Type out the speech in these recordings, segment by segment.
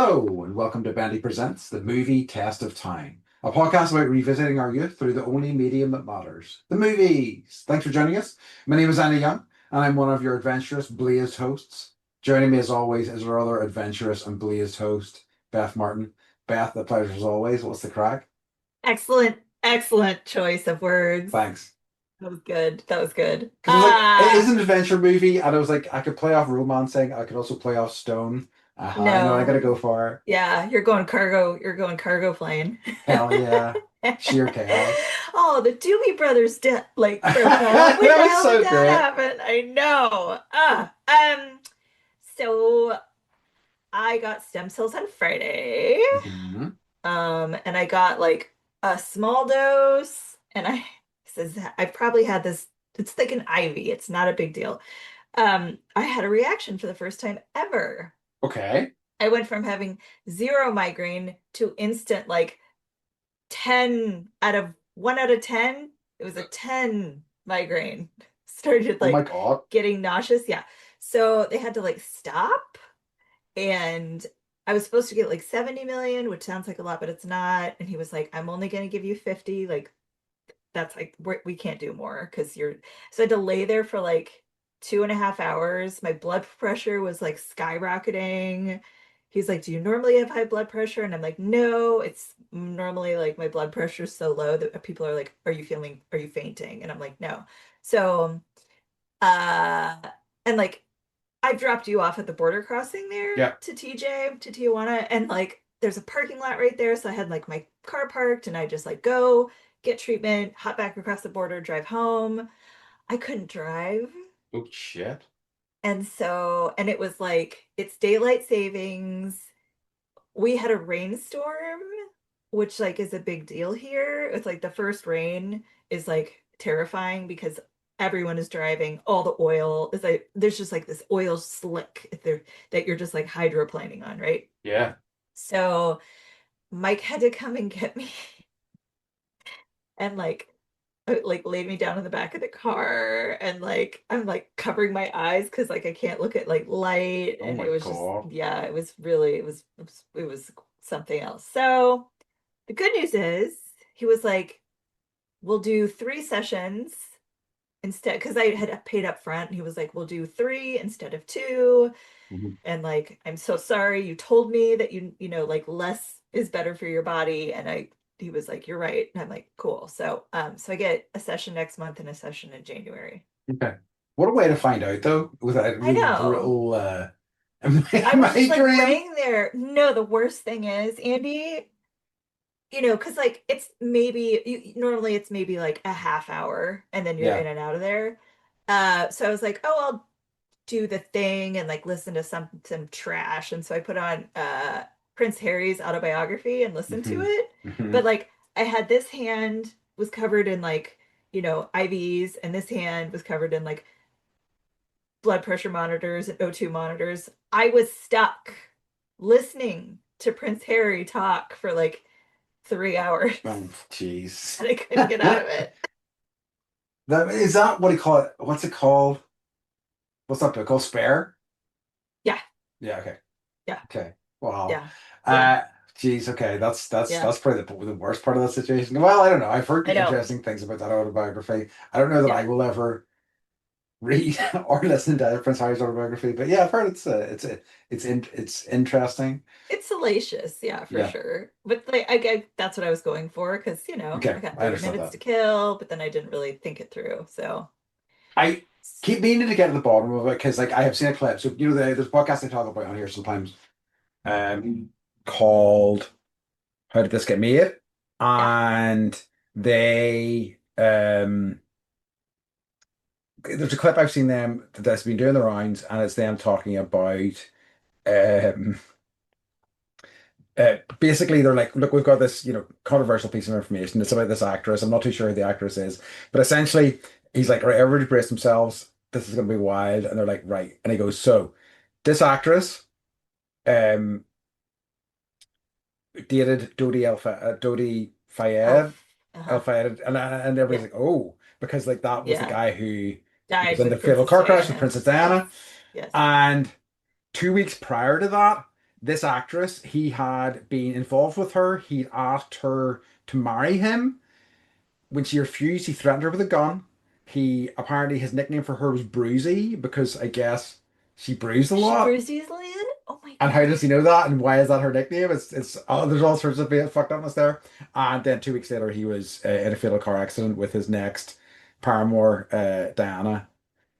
Hello, and welcome to Bendy Presents The Movie Test of Time, a podcast about revisiting our youth through the only medium that matters, the movies. Thanks for joining us. My name is Andy Young, and I'm one of your adventurous, blazed hosts. Joining me, as always, is our other adventurous and blazed host, Beth Martin. Beth, the pleasure as always. What's the crack? Excellent, excellent choice of words. Thanks. That was good. That was good. Because it was like, it is an adventure movie, and I was like, I could play off romancing, I could also play off stone. I know I gotta No. go for Yeah, you're going cargo plane. hell yeah, sheer chaos. Oh, the Doobie Brothers like broke up. That When the was hell did so that great. happen? I know. So I got stem cells on Friday. Mhm. And I got like a small dose, and I says I probably had this. It's like an IV. It's not a big deal. I had a reaction for the first time ever. Okay. I went from having zero migraine to instant like 10 out of 1 out of 10. It was a 10 migraine. Started Oh my like God. getting nauseous. Yeah. So they had to like stop, and I was supposed to get like 70 million, which sounds like a lot, but it's not. And he was like, I'm only going to give you 50. Like, that's like, we can't do more because you're. So I had to lay there for like 2.5 hours. My blood pressure was like skyrocketing. He's like, do you normally have high blood pressure? And I'm like, no, it's normally like my blood pressure is so low that people are like, are you fainting? And I'm like, no. So, uh, and like, I dropped you off at the border crossing there Yeah. to Tijuana, and like there's a parking lot right there. So I had like my car parked and I just like go get treatment, hop back across the border, drive home. I couldn't drive. Oh shit. And it was like it's daylight savings. We had a rainstorm, which like is a big deal here. It's like the first rain is like terrifying because everyone is driving. All the oil is like there's just like this oil slick there that you're just like hydroplaning on, right? Yeah. So Mike had to come and get me and like laid me down in the back of the car, and like I'm like covering my eyes because like I can't look at like light, Oh and my it was just, God. yeah, it was really it was something else. So the good news is he was like, we'll do 3 sessions instead, because I had paid up front. He was like, we'll do three instead of two. Mhm. And like, I'm so sorry. You told me that like less is better for your body. And he was like, you're right. And I'm like, cool. So I get a session next month and a session in January. Okay. What a way to find out though, with a I really know. brutal I was just like migraine. laying there. No, the worst thing is, Andy, because like normally it's maybe like a half hour and then you're Yeah. in and out of there. So I was like, oh, I'll do the thing and like listen to some trash. And so I put on Prince Harry's autobiography and listened to hmm it. But hmm like I had this hand was covered in like, IVs, and this hand was covered in like blood pressure monitors and O2 monitors. I was stuck listening to Prince Harry talk for like 3 hours. Oh, jeez. And I couldn't get out of it. Is that what do you call it? What's it called? What's that book called? Spare? Yeah, Yeah, okay. yeah, Okay. Wow. yeah, yeah, Uh Geez, okay. yeah. That's probably the worst part of that situation. Well, I don't know. I've heard I know. interesting things about that autobiography. I don't know that Yeah. I will ever read or listen to Prince Harry's autobiography, but yeah, I've heard it's interesting. It's salacious, yeah, for Yeah. sure. But like, that's what I was going for because, I Okay, got I 30 understand minutes that. to kill, but then I didn't really think it through. So, I keep meaning to get to the bottom of it because like I have seen a clip. So there's a podcast I talk about on here sometimes, um, called "How Did This Get Made?" yeah. and they there's a clip I've seen them that's been doing the rounds, and it's them talking about um basically they're like, look, we've got this, controversial piece of information. It's about this actress. I'm not too sure who the actress is, but essentially he's like, all right, everybody brace themselves. This is going to be wild. And they're like, right. And he goes, so this actress um dated Dodi Fayed, Elf. Uh-huh. and everybody's Yeah. like, oh, because like that was the Yeah. guy who was Died in the with fatal Princess car crash with Diana. Princess Yes. Diana. Yes. And 2 weeks prior to that, this actress, he had been involved with her. He'd asked her to marry him. When she refused, he threatened her with a gun. He apparently his nickname for her was Bruisey because I guess she bruised a She lot. bruised easily? Oh my And how does he know that? And why is that her nickname? It's there's all sorts of fucked upness there. And then 2 weeks later, he was in a fatal car accident with his next paramour, Diana.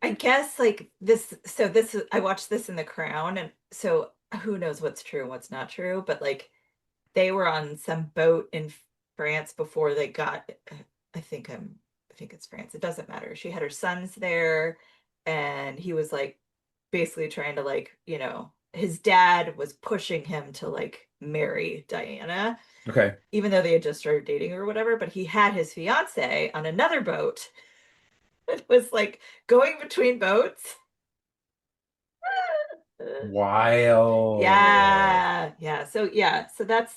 I guess like this, so this is, I watched this in The Crown, and so who knows what's true and what's not true, but like they were on some boat in France before they got, I think it's France. It doesn't matter. She had her sons there, and he was like basically trying to like, his dad was pushing him to like marry Diana, Okay. even though they had just started dating or whatever, but he had his fiance on another boat. It was like going between boats. Wild. Yeah, yeah. So that's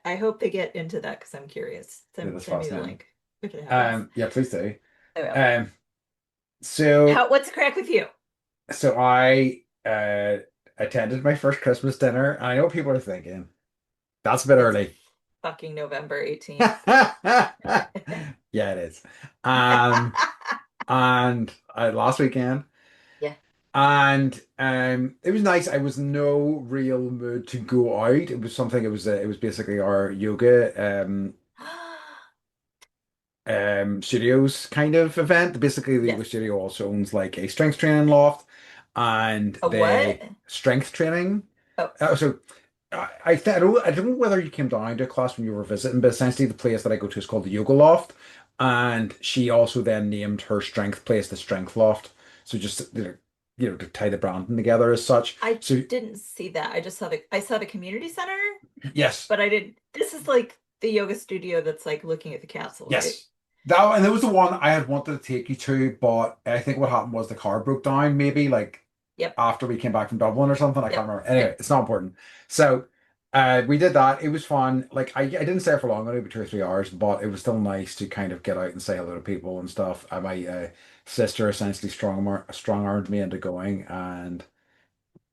I hope they get into that because I'm curious. Yeah, Send that's send me the fascinating. link if it happens. Yeah, please do. I will. Um, so What's the crack with you? I attended my first Christmas dinner, and I know what people are thinking. That's a bit It's early. fucking November 18th. Yeah, it is. And last weekend, Yeah. and it was nice. I was no real mood to go out. It was something. It was basically our yoga studios kind of event. Basically, the yoga Yes. studio also owns like a strength training loft and A what? the strength training. Oh, So I don't know whether you came down to a class when you were visiting, but essentially the place that I go to is called the Yoga Loft, and she also then named her strength place the Strength Loft. So just to tie the branding together as such. I So didn't see that. I saw the community center, yes, but I didn't. This is like the yoga studio that's like looking at the castle, right? yes. That was the one I had wanted to take you to, but I think what happened was the car broke down, maybe like Yep. after we came back from Dublin or something. I can't Yep. remember. Anyway, Yep. it's not important. So we did that. It was fun. Like I didn't stay for long, only about 2 or 3 hours, but it was still nice to kind of get out and say hello to people and stuff. My sister essentially strong armed me into going, and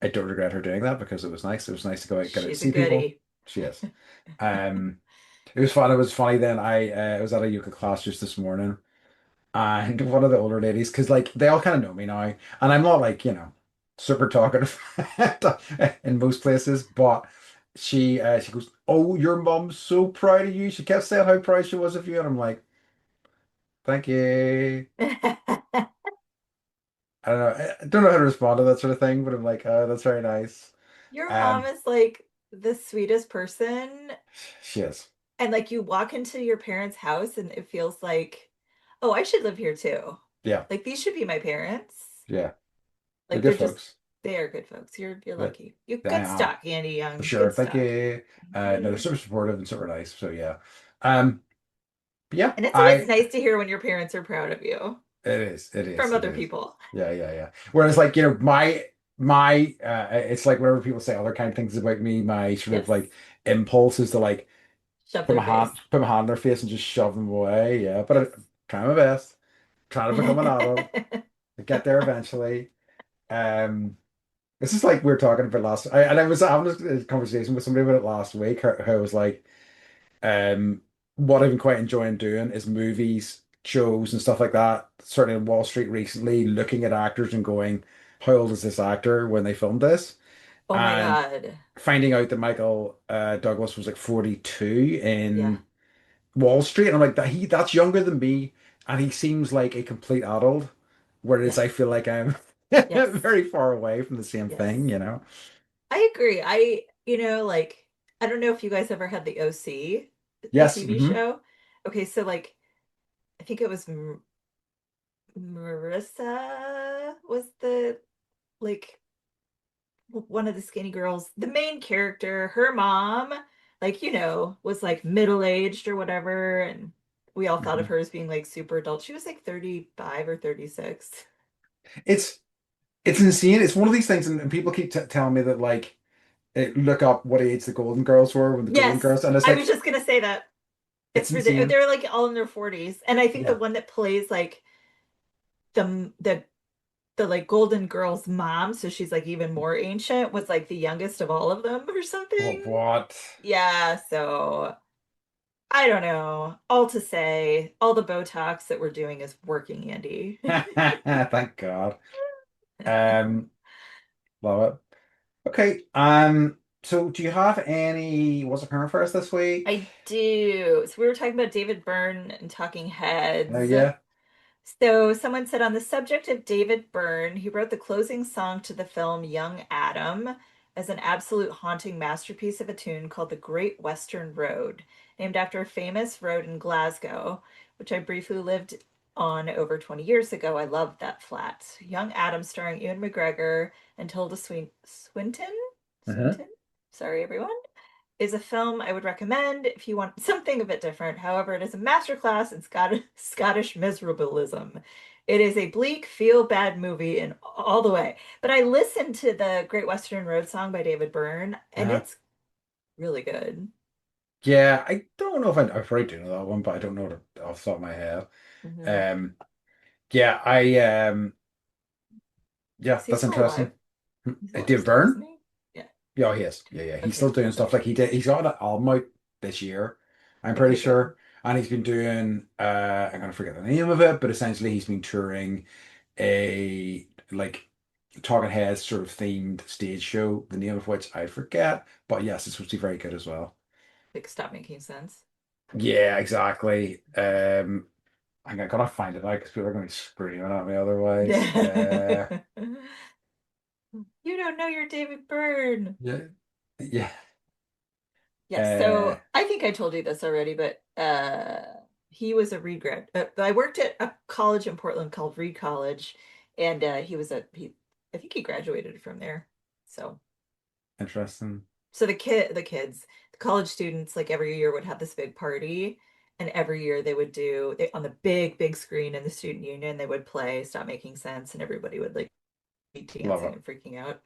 I don't regret her doing that because it was nice. It was nice to go out, get out to She's a see people. goodie. She is. Um, it was fun. It was funny. Then I was at a yoga class just this morning, and one of the older ladies, because like they all kind of know me now, and I'm not like, super talkative in most places, but she goes, "Oh, your mom's so proud of you." She kept saying how proud she was of you, and I'm like, "Thank you." I don't know how to respond to that sort of thing, but I'm like, "Oh, that's very nice." Your mom Um, is like the sweetest person. she is. And like you walk into your parents' house and it feels like, oh, I should live here too. Yeah, Like these should be my parents. yeah. They're Like good they're just folks. they are good folks. You're But lucky. You I good am stock, Andy for Young. sure. Good Thank stock. you. No, they're Mhm. super supportive and super nice. So yeah. Um, but yeah, And it's always I nice to hear when your parents are proud of you It is. It from is. It other is. people. Yeah, yeah, yeah. Whereas, like, my it's like whenever people say other kind of things about me, my sort of Yes. like impulse is to like Shove their face. put my hand in their face and just shove them away. Yeah, but I Yes. try my best, trying to become an adult. I get there eventually. Um, this is like we were talking about and I was having a conversation with somebody about it last week. How I was like. Um, what I've been quite enjoying doing is movies, shows, and stuff like that. Certainly on Wall Street recently, looking at actors and going, how old is this actor when they filmed this? Oh my And God. finding out that Michael Douglas was like 42 Yeah. in Wall Street. And I'm like, that's younger than me, and he seems like a complete adult. Whereas Yes. I feel like I'm Yes. very far away from the same thing, Yes. you know? I agree. Like, I don't know if you guys ever had the OC, the Yes. TV Hmm. show. Okay, so like, I think it was Marissa was the like one of the skinny girls, the main character, her mom, like, was like middle-aged or whatever, and we all thought of Hmm. her as being like super adult. She was like 35 or 36. It's it's insane. It's one of these things, and people keep telling me that like look up what age the Golden Girls were when the Golden Yes, Girls, and it's I was like just gonna say that. it's It's ridiculous. insane. They're like all in their 40s. And I think the Yeah. one that plays like the the like Golden Girl's mom, so she's like even more ancient, was like the youngest of all of them or Well, something. what? Yeah, so I don't know. All to say, all the Botox that we're doing is working, Andy. Thank God. Um, love it. Okay. So do you have any what's occurring for us this week? I do. So we were talking about David Byrne and Talking Oh Heads. yeah. So someone said on the subject of David Byrne, he wrote the closing song to the film Young Adam as an absolute haunting masterpiece of a tune called The Great Western Road, named after a famous road in Glasgow, which I briefly lived on over 20 years ago. I loved that flat. Young Adam starring Ewan McGregor and Tilda Swinton? Uh-huh. Swinton? Sorry, everyone, is a film I would recommend if you want something a bit different. However, it is a masterclass in Scottish miserabilism. It is a bleak, feel-bad movie in all the way. But I listened to the Great Western Road song by David Byrne, and Uh-huh. it's really good. Yeah, I don't know if I probably do know that one, but I don't know it off the top of my head. Hmm. Um, yeah, yeah, Is he that's still interesting. alive? He's alive Dave still, isn't Byrne? he? Yeah. Yeah, he is. Yeah, yeah. He's Okay. still doing stuff like Okay. he's got an album out this year, I'm pretty Okay, good. sure. And he's been doing I'm gonna forget the name of it, but essentially he's been touring a like Talking Heads sort of themed stage show, the name of which I forget. But yes, it's supposed to be very good as well. Like, stop making sense. Yeah, exactly. I gotta find it out because people are gonna be screaming at me otherwise. You don't know your David Byrne. Yeah, yeah. Yes, Uh, so I think I told you this already, but he was a Reed grad. I worked at a college in Portland called Reed College, and I think he graduated from there. So Interesting. the kids, the college students, like every year would have this big party, and every year they would do they on the big screen in the student union they would play Stop Making Sense, and everybody would like be Love dancing it. and freaking out.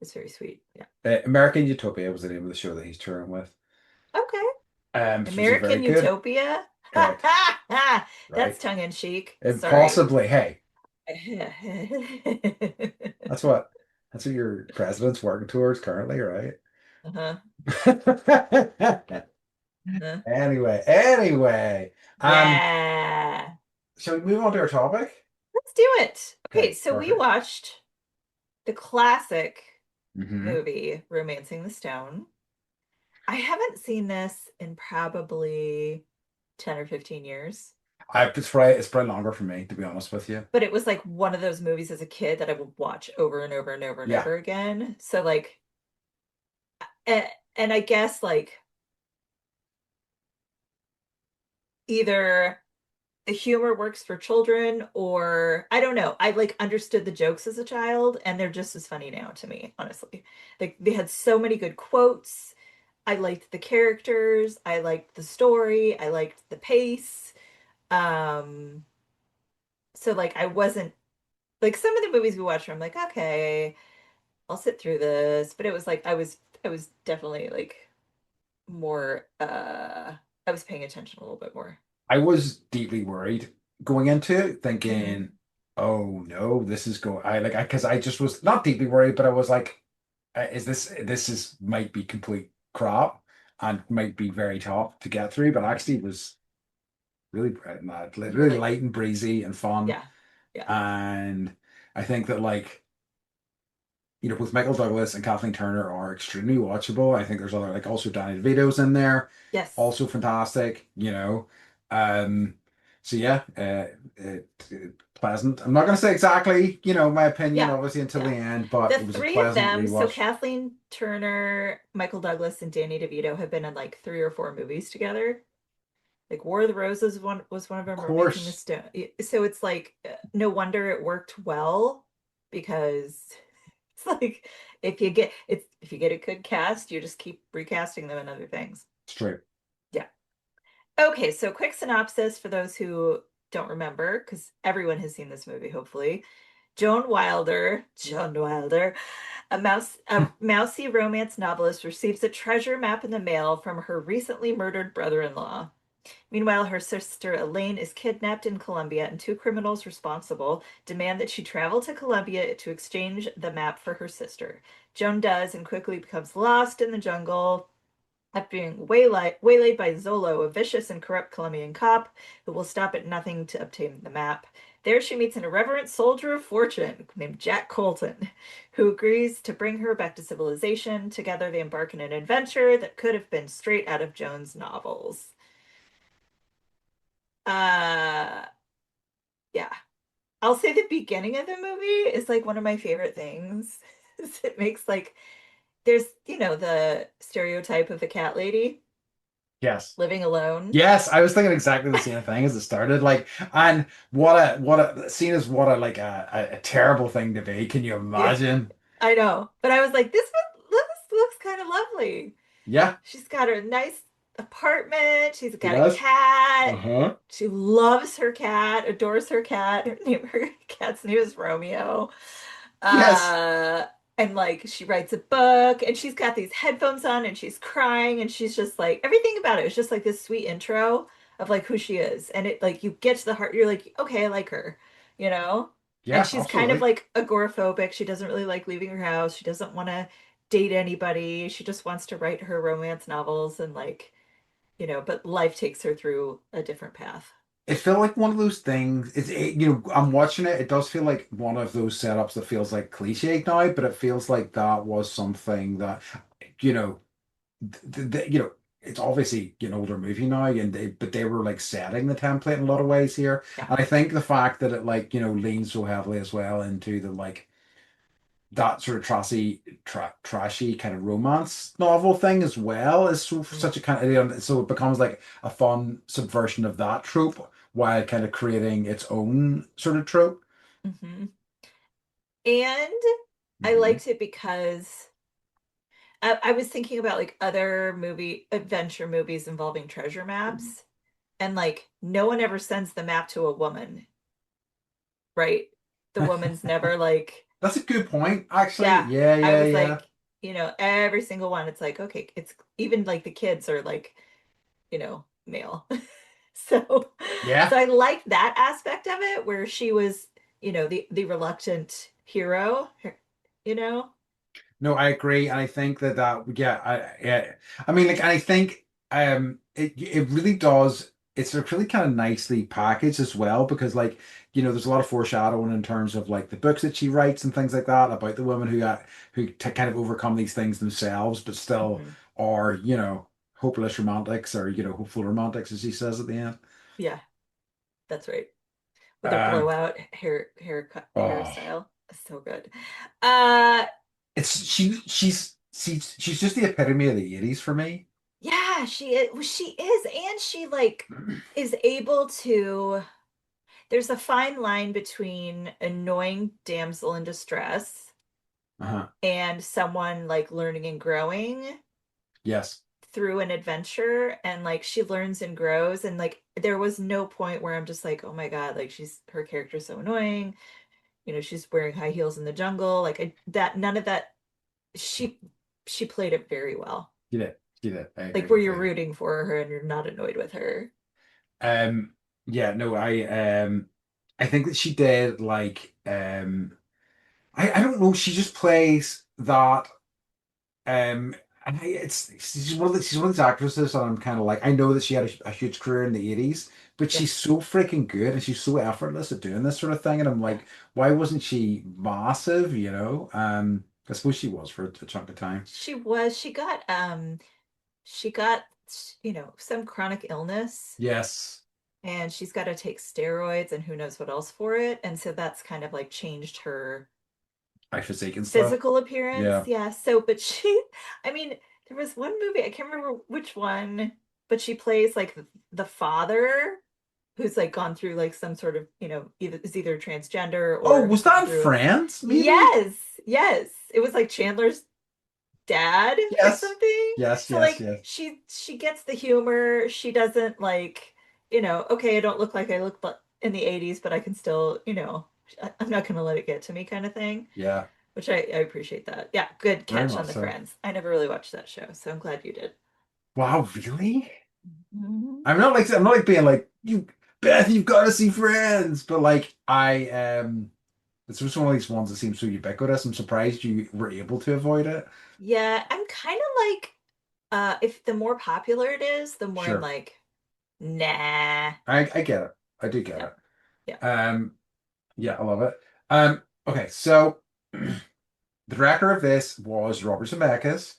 It's very sweet. Yeah. American Utopia was the name of the show that he's touring with. Okay. Supposed to be very American good. Utopia? Correct. That's Right. tongue in cheek. And Sorry. possibly, hey, Uh-huh. that's what your president's working towards currently, right? Uh-huh. Anyway. Yeah. Shall we move on to our topic? Let's do it. Okay, Okay, so we perfect. watched the classic Hmm. movie Romancing the Stone. I haven't seen this in probably 10 or 15 years, It's probably longer for me, to be honest with you. but it was like one of those movies as a kid that I would watch over and over and over and Yeah, over again. So like and, and I guess like either the humor works for children or I don't know. I like understood the jokes as a child and they're just as funny now to me, honestly. Like they had so many good quotes. I liked the characters, I liked the story, I liked the pace. Um so like I wasn't like some of the movies we watched I'm like, okay, I'll sit through this, but it was like I was definitely like more I was paying attention a little bit more. I was deeply worried going into it, Hmm. thinking, "Oh no, this is going." Because I just was not deeply worried, but I was like, "Is this is might be complete crap and might be very tough to get through," but actually it was really You were really like, light and breezy and fun, yeah, yeah, and I think that both Michael Douglas and Kathleen Turner are extremely watchable. I think there's other also Danny DeVito's in there, yes, also fantastic. Um, so yeah, pleasant. I'm not going to say exactly, my opinion, yeah, obviously, until the yeah. end, but The it was a three of pleasant them, so rewatch. Kathleen Turner, Michael Douglas, and Danny DeVito have been in like three or four movies together. Like War of the Roses one was one of Of them, Romancing the course, Stone. So it's like no wonder it worked well because it's like if you get a good cast, you just keep recasting them in other things. it's true. Yeah. Okay, so quick synopsis for those who don't remember, because everyone has seen this movie, hopefully. Joan Wilder, a mousy romance novelist receives a treasure map in the mail from her recently murdered brother-in-law. Meanwhile, her sister Elaine is kidnapped in Colombia, and two criminals responsible demand that she travel to Colombia to exchange the map for her sister. Joan does and quickly becomes lost in the jungle after being waylaid by Zolo, a vicious and corrupt Colombian cop who will stop at nothing to obtain the map. There she meets an irreverent soldier of fortune named Jack Colton, who agrees to bring her back to civilization. Together they embark on an adventure that could have been straight out of Joan's novels. Uh, yeah. I'll say the beginning of the movie is like one of my favorite things. It makes like there's, the stereotype of the cat lady Yes. living alone. Yes, I was thinking exactly the same thing as it started. Like, and what a seen as what a like a terrible thing to be. Can you Yeah, imagine? I know. But I was like, this looks kind of lovely. Yeah, She's got her nice apartment. She's he got a does. cat. Uh-huh. She loves her cat, adores her cat. Her cat's name is Romeo. Yes. Uh, and like she writes a book and she's got these headphones on and she's crying and she's just like everything about it is just like this sweet intro of like who she is. And it like you get to the heart, you're like, okay, I like her, you know? And Yeah, she's kind of absolutely. like agoraphobic. She doesn't really like leaving her house. She doesn't want to date anybody. She just wants to write her romance novels and like, but life takes her through a different path. It felt like one of those things. I'm watching it. It does feel like one of those setups that feels like cliche now, but it feels like that was something that, you know, it's obviously an older movie now, but they were like setting the template in a lot of ways here. Yeah. And I think the fact that it like leans so heavily as well into the like that sort of trashy kind of romance novel thing as well is such a kind of so it becomes like a fun subversion of that trope while kind of creating its own sort of trope. Mm-hmm. And I Hmm. liked it because I was thinking about like other adventure movies involving treasure maps, and like no one ever sends the map to a woman, right? The woman's never like, That's a good point, actually. yeah. Yeah, I yeah, was yeah, like, every single one, it's like, okay, it's even like the kids are like, male. So, yeah. so I liked that aspect of it where she was, the reluctant hero, you know? No, I agree, and I think yeah, yeah, I mean, like, and I think it really does. It's like really kind of nicely packaged as well because like there's a lot of foreshadowing in terms of like the books that she writes and things like that about the women who to kind of overcome these things themselves, but still Hmm. are hopeless romantics or hopeful romantics as she says at the end. Yeah, that's right. With her Um, blowout haircut oh, hairstyle. So good. Uh it's she's just the epitome of the 80s for me. yeah, she is and she like is able to there's a fine line between annoying damsel in distress Uh-huh. and someone like learning and growing Yes. through an adventure, and like she learns and grows, and like there was no point where I'm just like, oh my God, like her character's so annoying. She's wearing high heels in the jungle. Like that none of that she she played it very well. You did. You did. I Like agree where you're completely. rooting for her and you're not annoyed with her. Yeah, no, I think that she did like I don't know, she just plays that and she's one of these actresses and I'm kind of like I know that she had a huge career in the 80s, but Yeah, she's so freaking good and she's so effortless at doing this sort of thing and I'm yeah. like, why wasn't she massive, you know? I suppose she was for a chunk of time. She got some chronic illness, Yes. and she's got to take steroids and who knows what else for it, and so that's kind of like changed her I physique and stuff. physical appearance. Yeah. Yeah. But I mean, there was one movie, I can't remember which one, but she plays like the father who's like gone through like some sort of, either transgender Oh, or has was gone that in through. France, maybe? Yes, yes. It was like Chandler's dad or Yes. something. Yes, So yes, like yes. she gets the humor. She doesn't like, okay, I don't look like I looked in the 80s, but I can still, I'm not gonna let it get to me kind of thing. Yeah, Which I appreciate that. Yeah, good very catch on much the so. Friends. I never really watched that show, so I'm glad you did. Wow, really? Mhm. I'm not like being like you, Beth. You've got to see Friends, but like it's just one of these ones that seems so ubiquitous. I'm surprised you were able to avoid it. Yeah, I'm kind of like, if the more popular it is, the more I'm Sure, like, nah. I get it. I do get Yeah, it. yeah. Yeah, I love it. Okay, so the director of this was Robert Zemeckis,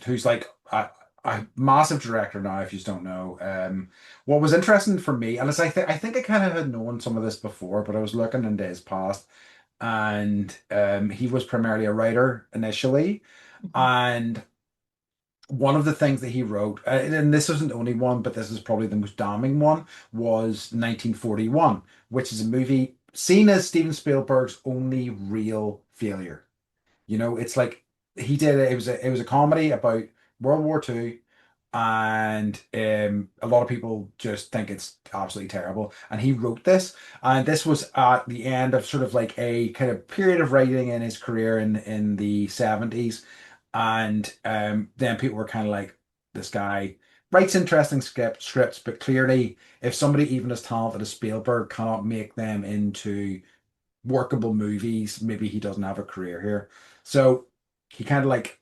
who's like a massive director now, if you just don't know. What was interesting for me, and it's I think I kind of had known some of this before, but I was looking into his past, and he was primarily a writer initially, Mhm. and one of the things that he wrote, and this isn't the only one, but this is probably the most damning one, was 1941, which is a movie seen as Steven Spielberg's only real failure. You know, it's like he did it. It was a comedy about World War II, and a lot of people just think it's absolutely terrible. And he wrote this, and this was at the end of sort of like a kind of period of writing in his career in the 70s. And then people were kind of like, this guy writes interesting scripts, but clearly, if somebody even as talented as Spielberg cannot make them into workable movies, maybe he doesn't have a career here. So he kind of like,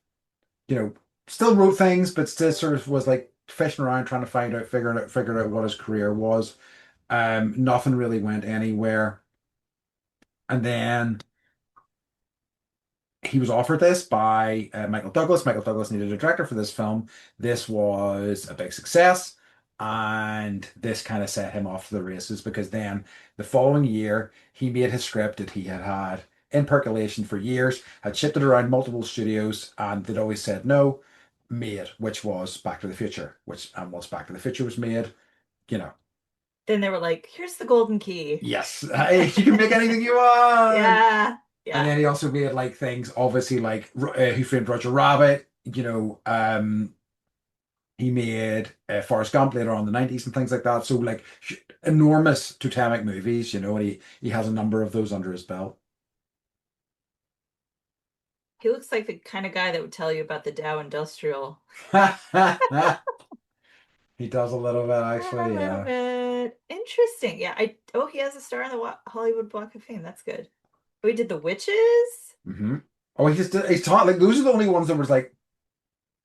you know, still wrote things, but still sort of was like fishing around trying to figuring out what his career was. Nothing really went anywhere. And then he was offered this by Michael Douglas. Michael Douglas needed a director for this film. This was a big success, and this kind of set him off to the races because then the following year he made his script that he had had in percolation for years, had shipped it around multiple studios, and they'd always said no. Made, which was Back to the Future, which and once Back to the Future was made, you know, Then they were like, here's the golden key. yes, hey, you can make anything you want. Yeah, And yeah. then he also made like things, obviously like Who Framed Roger Rabbit. He made Forrest Gump later on in the 90s and things like that. So like enormous totemic movies, and he has a number of those under his belt. He looks like the kind of guy that would tell you about the Dow Industrial. He does a little bit A actually, little yeah. bit interesting. Yeah, he has a star on the Hollywood Walk of Fame. That's good. We did The Witches. Hmm. Oh, he's taught like those are the only ones that was like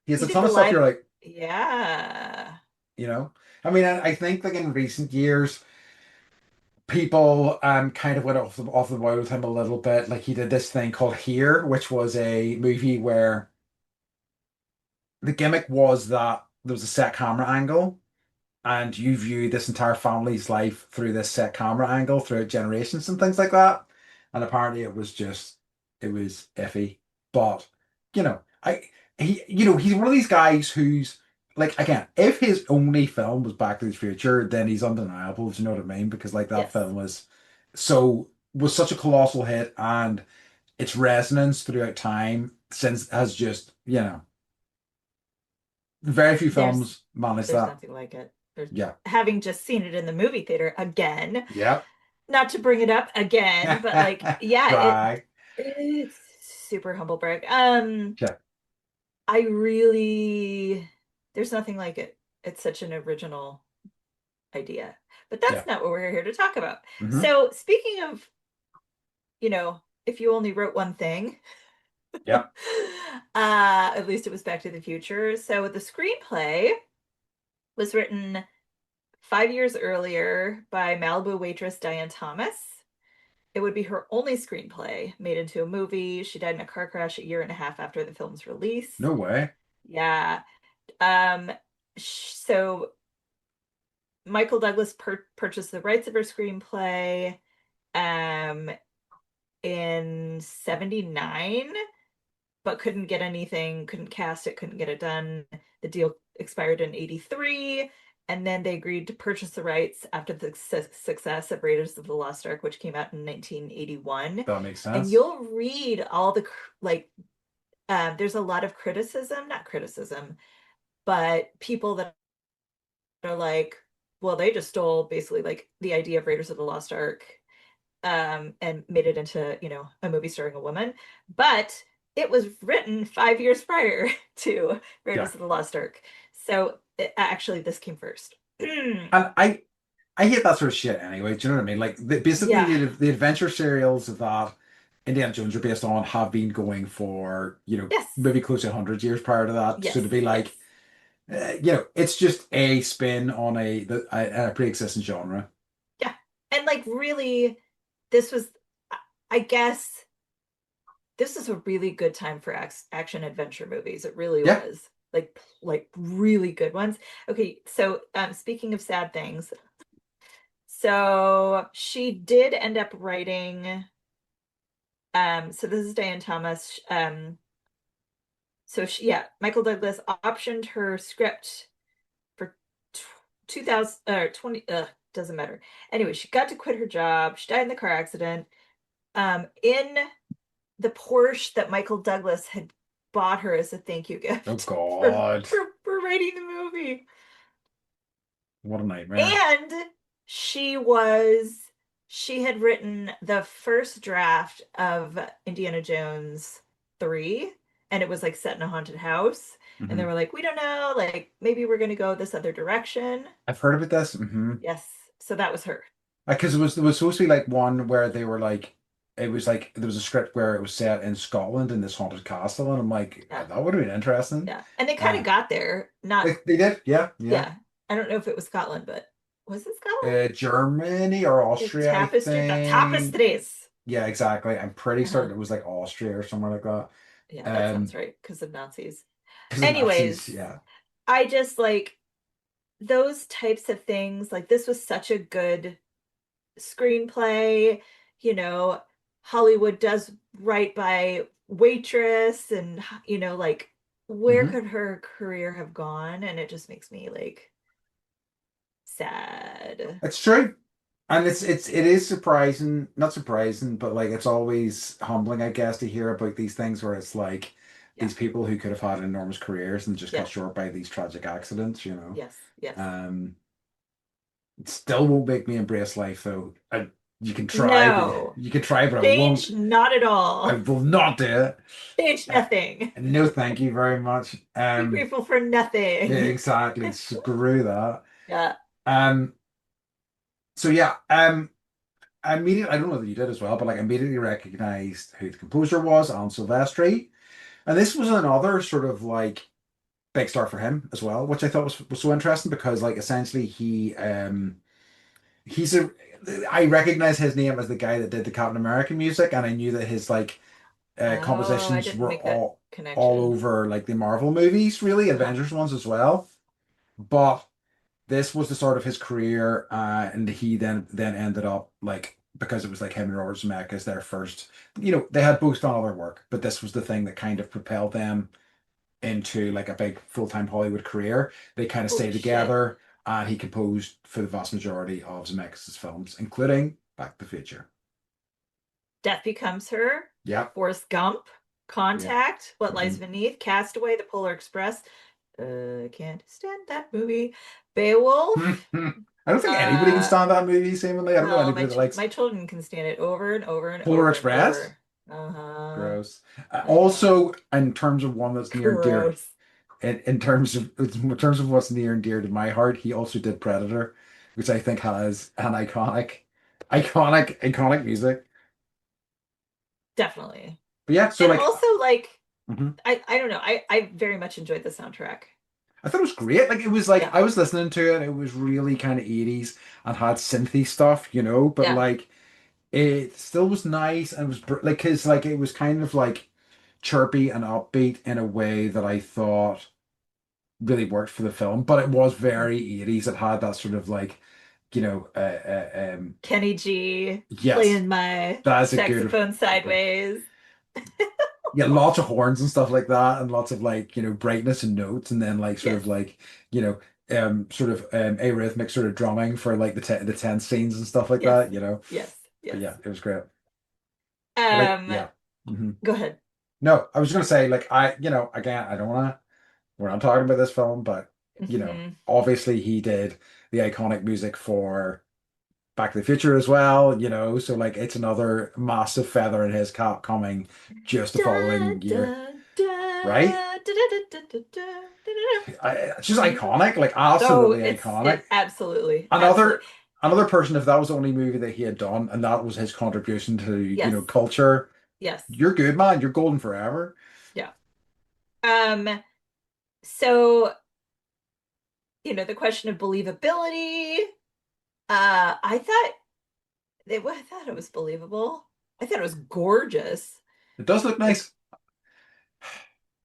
he has He a did ton the of stuff. live. You're like, Yeah. you know. I mean, I think like in recent years, people kind of went off the boil with him a little bit. Like he did this thing called Here, which was a movie where the gimmick was that there was a set camera angle, and you view this entire family's life through this set camera angle throughout generations and things like that. And apparently, it was iffy. But you know, he's one of these guys who's like, again, if his only film was Back to the Future, then he's undeniable. Do you know what I mean? Because like that Yes. film was such a colossal hit, and its resonance throughout time since has just, very few There's films manage there's that. nothing like it. There's Yeah. having just seen it in the movie theater again. Yep. Not to bring it up again, but like, yeah, Brag. it's super humble brag. Yeah. I really there's nothing like it. It's such an original idea. But Yeah. that's not what we're here to talk about. Hmm. So, speaking of, if you only wrote one thing, Yep. at least it was Back to the Future. So, the screenplay was written 5 years earlier by Malibu waitress Diane Thomas. It would be her only screenplay made into a movie. She died in a car crash a year and a half after the film's release. No way. Yeah. Um, so Michael Douglas purchased the rights of her screenplay um in 79, but couldn't cast it, couldn't get it done. The deal expired in 83, and then they agreed to purchase the rights after the success of Raiders of the Lost Ark, which came out in 1981. That makes And sense. you'll read all the like there's a lot of criticism, not criticism, but people that are like, well, they just stole basically like the idea of Raiders of the Lost Ark, and made it into, a movie starring a woman. But it was written 5 years prior to Yeah. Raiders of the Lost Ark. So Actually, this came first. And I hate that sort of shit anyway. Do you know what I mean? Like basically Yeah. the adventure serials that Indiana Jones are based on have been going for, Yes. maybe close to 100 years prior to that. So to Yes. be Yes. like, it's just a spin on a pre-existing genre. Yeah. And like really, this was, I guess, this is a really good time for action adventure movies. It really Yeah. was. Like really good ones. Okay, so speaking of sad things, so she did end up writing so this is Diane Thomas. So she, yeah, Michael Douglas optioned her script for 2000 or 20 doesn't matter. Anyway, she got to quit her job. She died in the car accident. In the Porsche that Michael Douglas had bought her as a thank you Oh gift for God. writing the movie. What a nightmare. And she was she had written the first draft of Indiana Jones 3, and it was like set in a haunted house. And they Hmm. were like, we don't know, like maybe we're gonna go this other direction. I've heard about this. Hmm. Yes. So that was her. Because it was supposed to be like one where they were like, it was like there was a script where it was set in Scotland in this haunted castle, and I'm like, Yeah. that would have been interesting. Yeah. And they kind of Uh, got there. Not, they did, yeah, yeah. yeah. I don't know if it was Scotland, but was it Scotland? Germany or The Austria, I tapestry, the think. tapestries. Yeah, exactly. I'm pretty Uh-huh. certain it was like Austria or somewhere like that. Yeah, that sounds Um, right because of Nazis. because of Anyways, Nazis, yeah. I just like those types of things. Like this was such a good screenplay. You know, Hollywood does right by Waitress, and like where Hmm. could her career have gone? And it just makes me like sad. It's true. And it is surprising, not surprising, but like it's always humbling, I guess, to hear about these things where it's like Yeah, these people who could have had enormous careers and just cut yeah, short by these tragic accidents. yes, yes. Um, it still won't make me embrace life though. You can try, but No, you can try, but I change won't. not at I all. will not do it. Change nothing. No, thank you very much. Be grateful for Yeah, nothing. exactly. Screw that. Yeah. Um, so yeah, I don't know that you did as well, but like I immediately recognized who the composer was, Alan Silvestri. And this was another sort of like big star for him as well, which I thought was so interesting because like essentially he's a I recognize his name as the guy that did the Captain America music, and I knew that his like Oh, I compositions didn't were make that all connection. over like the Marvel movies, really, Uh-huh. Avengers ones as well. But this was the start of his career, and he then ended up like because it was like him and Robert Zemeckis their first. They had both done other work, but this was the thing that kind of propelled them into like a big full-time Hollywood career. They kind of Holy stayed shit. together, and he composed for the vast majority of Zemeckis' films, including Back to the Future. Death Becomes Her, Yep. Forrest Gump, Yeah. Contact, What Lies Hmm. Beneath, Castaway, The Polar Express. Can't stand that movie. Beowulf. I don't think anybody can Uh, stand that movie, seemingly. I don't know well, anybody that likes my children can stand it over and over and Polar over and Express. over. Uh-huh. Gross. I know. Also, in terms of one that's near and dear, Gross. in terms of what's near and dear to my heart, he also did Predator, which I think has an iconic music. Definitely. But yeah, so And like, also like mhm. I don't know. I very much enjoyed the soundtrack. I thought it was great. Like it was like Yeah. I was listening to it. It was really kind of 80s and had synthy stuff. But Yeah. like it still was nice and it was like because like it was kind of like chirpy and upbeat in a way that I thought really worked for the film. But it was Mhm. very 80s. It had that sort of like Kenny G yes, playing my that's a good. saxophone sideways. Yeah, lots of horns and stuff like that, and lots of like, brightness and notes, and then like sort Yes. of like, sort of arrhythmic sort of drumming for like the tense scenes and stuff like Yes. that. Yes. But Yes. yeah, it was great. But like, Um, yeah. Hmm. go ahead. No, I was gonna say like again, I don't wanna we're not talking about this film, but Hmm. obviously he did the iconic music for Back to the Future as well. So like it's another massive feather in his cap coming just the Da, following year, da, da, right? It's just iconic, like Oh, absolutely iconic. it absolutely, Another absolutely. another person, if that was the only movie that he had done, and that was his contribution to, Yes. culture, Yes. you're good, man. You're golden forever. Yeah. So, the question of believability, I thought it was believable. I thought it was gorgeous. It does look Like, nice.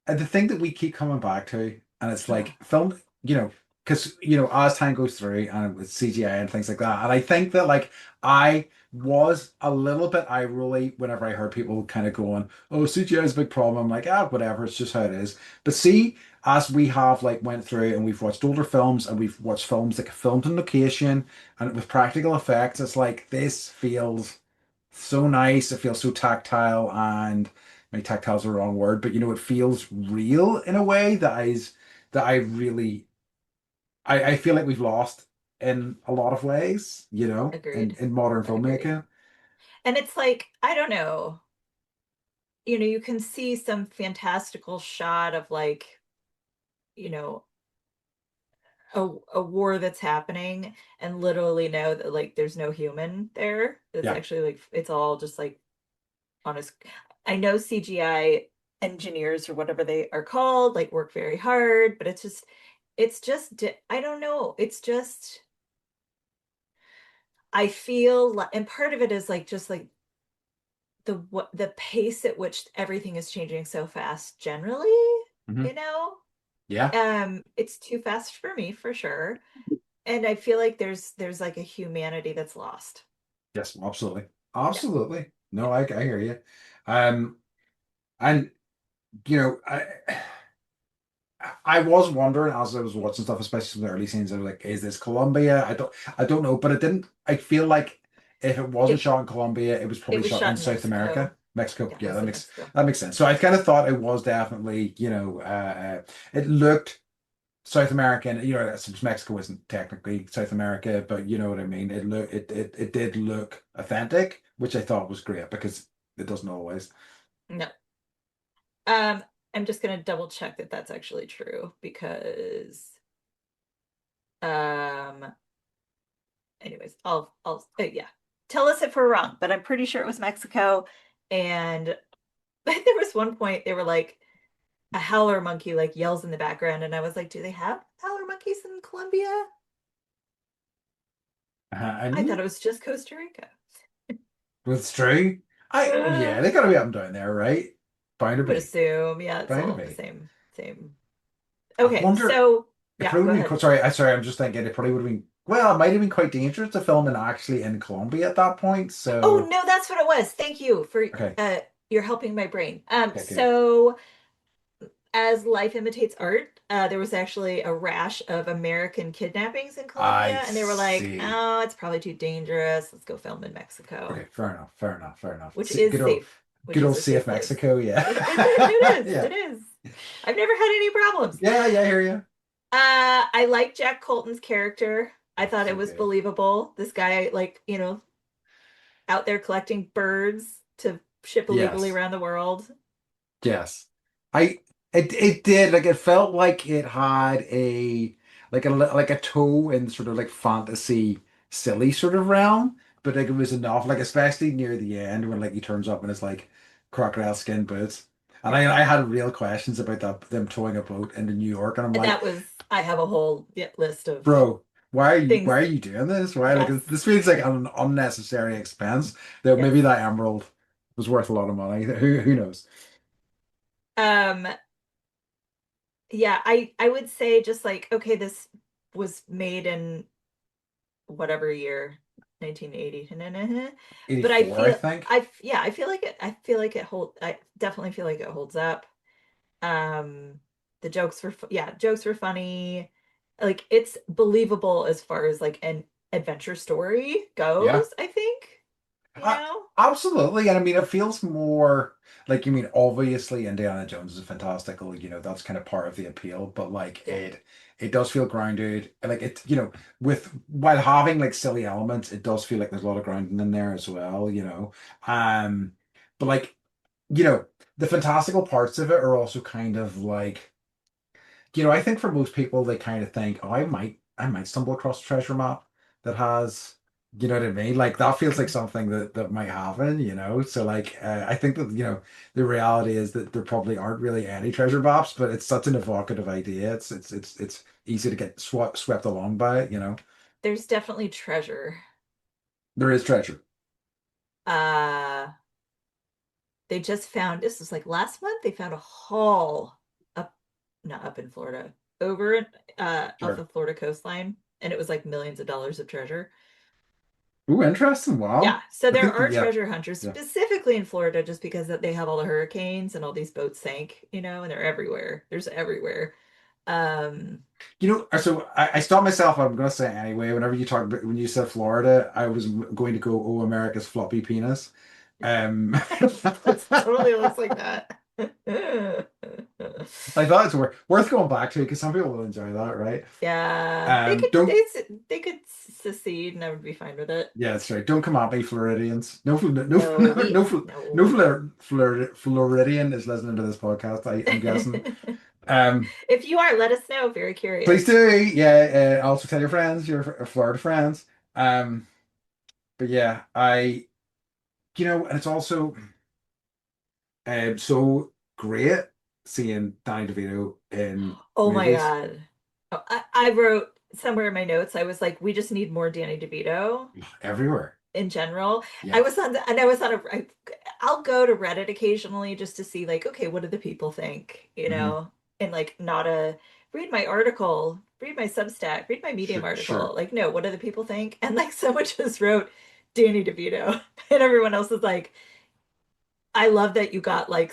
And the thing that we keep coming back to, and it's uh, like film, because as time goes through and with CGI and things like that, and I think that like I was a little bit eye rolly whenever I heard people kind of going, "Oh, CGI is a big problem." I'm like, whatever, it's just how it is. But see, as we have like went through and we've watched older films and we've watched films like filmed on location and with practical effects, it's like this feels so nice. It feels so tactile, and maybe tactile is the wrong word, but it feels real in a way that I really I feel like we've lost in a lot of ways, agreed. in modern Agreed. filmmaking. And it's like, I don't know, you can see some fantastical shot of like, you know, a war that's happening and literally know that like there's no human there. It's Yeah. actually like it's all just like on a I know CGI engineers or whatever they are called like work very hard, but I don't know. It's just I feel like, and part of it is like just like the pace at which everything is changing so fast generally, Hmm. you know? Yeah. It's too fast for me for sure. And I feel like there's like a humanity that's lost. Yes, absolutely. Yeah. Absolutely. Yeah. No, I hear you. Um, and you know, I was wondering as I was watching stuff, especially some of the early scenes, I was like, is this Colombia? I don't know, but it didn't. I feel like if it wasn't It shot in Colombia, it was it probably was shot in shot in South America, Mexico. Mexico. Yeah, it Yeah, was that in makes Mexico. that makes sense. So I kind of thought it was definitely, it looked South American. Since Mexico isn't technically South America, but you know what I mean. It did look authentic, which I thought was great because it doesn't always. No. Um, I'm just gonna double check that that's actually true because um anyways, yeah. Tell us if we're wrong, but I'm pretty sure it was Mexico. And there was one point they were like a howler monkey like yells in the background, and I was like, do they have howler monkeys in Colombia? I I thought mean, it was just Costa Rica. it's true. Yeah, they gotta be up and down there, right? Bound to Would be. assume, yeah, it's Bound to all the be. same. I Okay, wonder. so It yeah, probably go would have ahead. been. Sorry. I'm just thinking. It probably would have been. Well, it might have been quite dangerous to film and actually in Colombia at that point. Oh So no, that's what it was. Thank you for okay, you're helping my brain. okay, good. So as life imitates art, there was actually a rash of American kidnappings in I Colombia, and they were like, see. "Oh, it's probably too dangerous. Let's go film in Mexico," Okay, fair enough. Fair enough. Fair enough. which is safe, which Good is old a safe safe place. Mexico. Yeah. It is. Yeah. It is. I've never had any problems. Yeah. Yeah. I hear you. I like Jack Colton's character. I Oh, thought it so was good. believable. This guy, like, out there collecting birds to ship illegally Yes. around the world. Yes. I it did like it felt like it had like a toe in sort of like fantasy silly sort of realm, but like it was enough like especially near the end when like he turns up and it's like crocodile skin boots. And Yeah. I had real questions about that them towing a boat into New York and I'm And like, I have a whole list of bro, why things are that, you doing this? Why like yes. this feels like an unnecessary expense. That Yes. maybe that emerald was worth a lot of money. Who knows? Um, yeah, I would say just like, okay, this was made in whatever year, 1980. But 84, I think. yeah, I definitely feel like it holds up. Um, the jokes were funny. Like it's believable as far as like an adventure story Yeah. goes, I think, you A- know? Absolutely. And I mean, it feels more like, obviously Indiana Jones is fantastical, that's kind of part of the appeal, but like Yeah. it does feel grounded. And like with while having like silly elements, it does feel like there's a lot of grounding in there as well. But like you know, the fantastical parts of it are also kind of like, I think for most people they kind of think, oh, I might stumble across a treasure map that has, you know what I mean? Like that feels like something that might happen. So like I think that, the reality is that there probably aren't really any treasure maps, but it's such an evocative idea. It's easy to get swept along by it. There's definitely treasure. There is treasure. Uh, they just found, this was like last month, they found a haul up, not up in Florida, over off the Sure. Florida coastline, and it was like millions of dollars of treasure. Ooh, interesting. Yeah, Wow. so I there think that, are yeah. treasure hunters Yeah. specifically in Florida just because they have all the hurricanes and all these boats sank, and they're everywhere. There's everywhere. Um, So I stopped myself. I'm going to say it anyway. Whenever you talk about when you said Florida, I was going to go, "Oh, America's floppy penis." Um, It totally looks like that. I thought it's worth going back to because some people will enjoy that, right? Yeah, they could Don't. they could secede and I would be fine with it. Yeah, that's right. Don't come at me, Floridians. No, no, No, no, we no, no no. Floridian is listening to this podcast. I'm guessing. Um, If you are, let us know. Very please curious. do. Yeah. Also tell your friends, your Florida friends. Um, but yeah, and it's also so great seeing Danny DeVito in Oh my movies God. Oh, I wrote somewhere in my notes, I was like, we just need more Danny DeVito everywhere. in general. I Yeah. was on the, and I was on a, I'll go to Reddit occasionally just to see like, okay, what do the people think, Hmm. and like not a read my article, read my Substack, read my Medium Sure, article. sure. Like, no, what do the people think? And like someone just wrote Danny DeVito, and everyone else is like, I love that you got like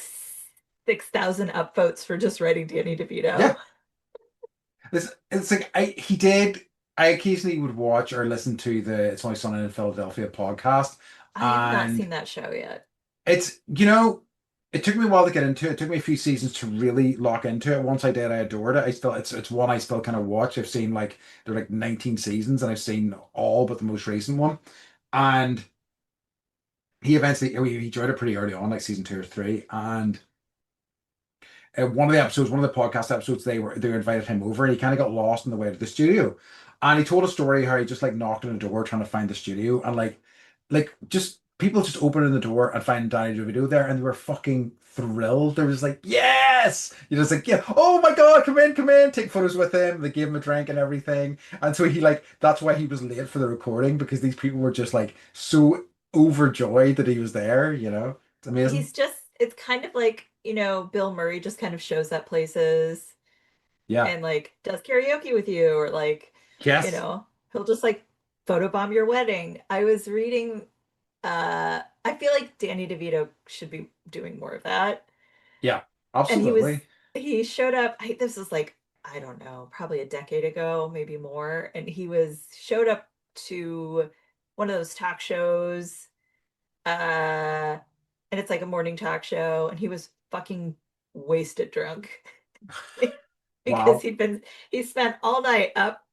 6,000 upvotes for just writing Danny DeVito. Yeah. It's like I occasionally would watch or listen to the It's Always Sunny in Philadelphia podcast, I have not and seen that show yet. it took me a while to get into it. It took me a few seasons to really lock into it. Once I did, I adored it. It's one I still kind of watch. I've seen like there are like 19 seasons, and I've seen all but the most recent one. And he eventually he joined it pretty early on, like season 2 or 3, and one of the podcast episodes, they invited him over, and he kind of got lost on the way to the studio, and he told a story how he just like knocked on a door trying to find the studio, and like just people just opening the door and finding Danny DeVito there, and they were fucking thrilled. They were just like, yes, it's like, yeah, oh my god, come in, take photos with him. They gave him a drink and everything, and so he like that's why he was late for the recording because these people were just like so overjoyed that he was there. It's amazing. He's just, it's kind of like, Bill Murray just kind of shows up places Yeah. and like does karaoke with you, or like, Yes. he'll just like photobomb your wedding. I was reading, I feel like Danny DeVito should be doing more of that. Yeah, And absolutely. he showed up, this was like, I don't know, probably a decade ago, maybe more. And showed up to one of those talk shows, uh, and it's like a morning talk show, and he was fucking wasted drunk because Wow. he spent all night up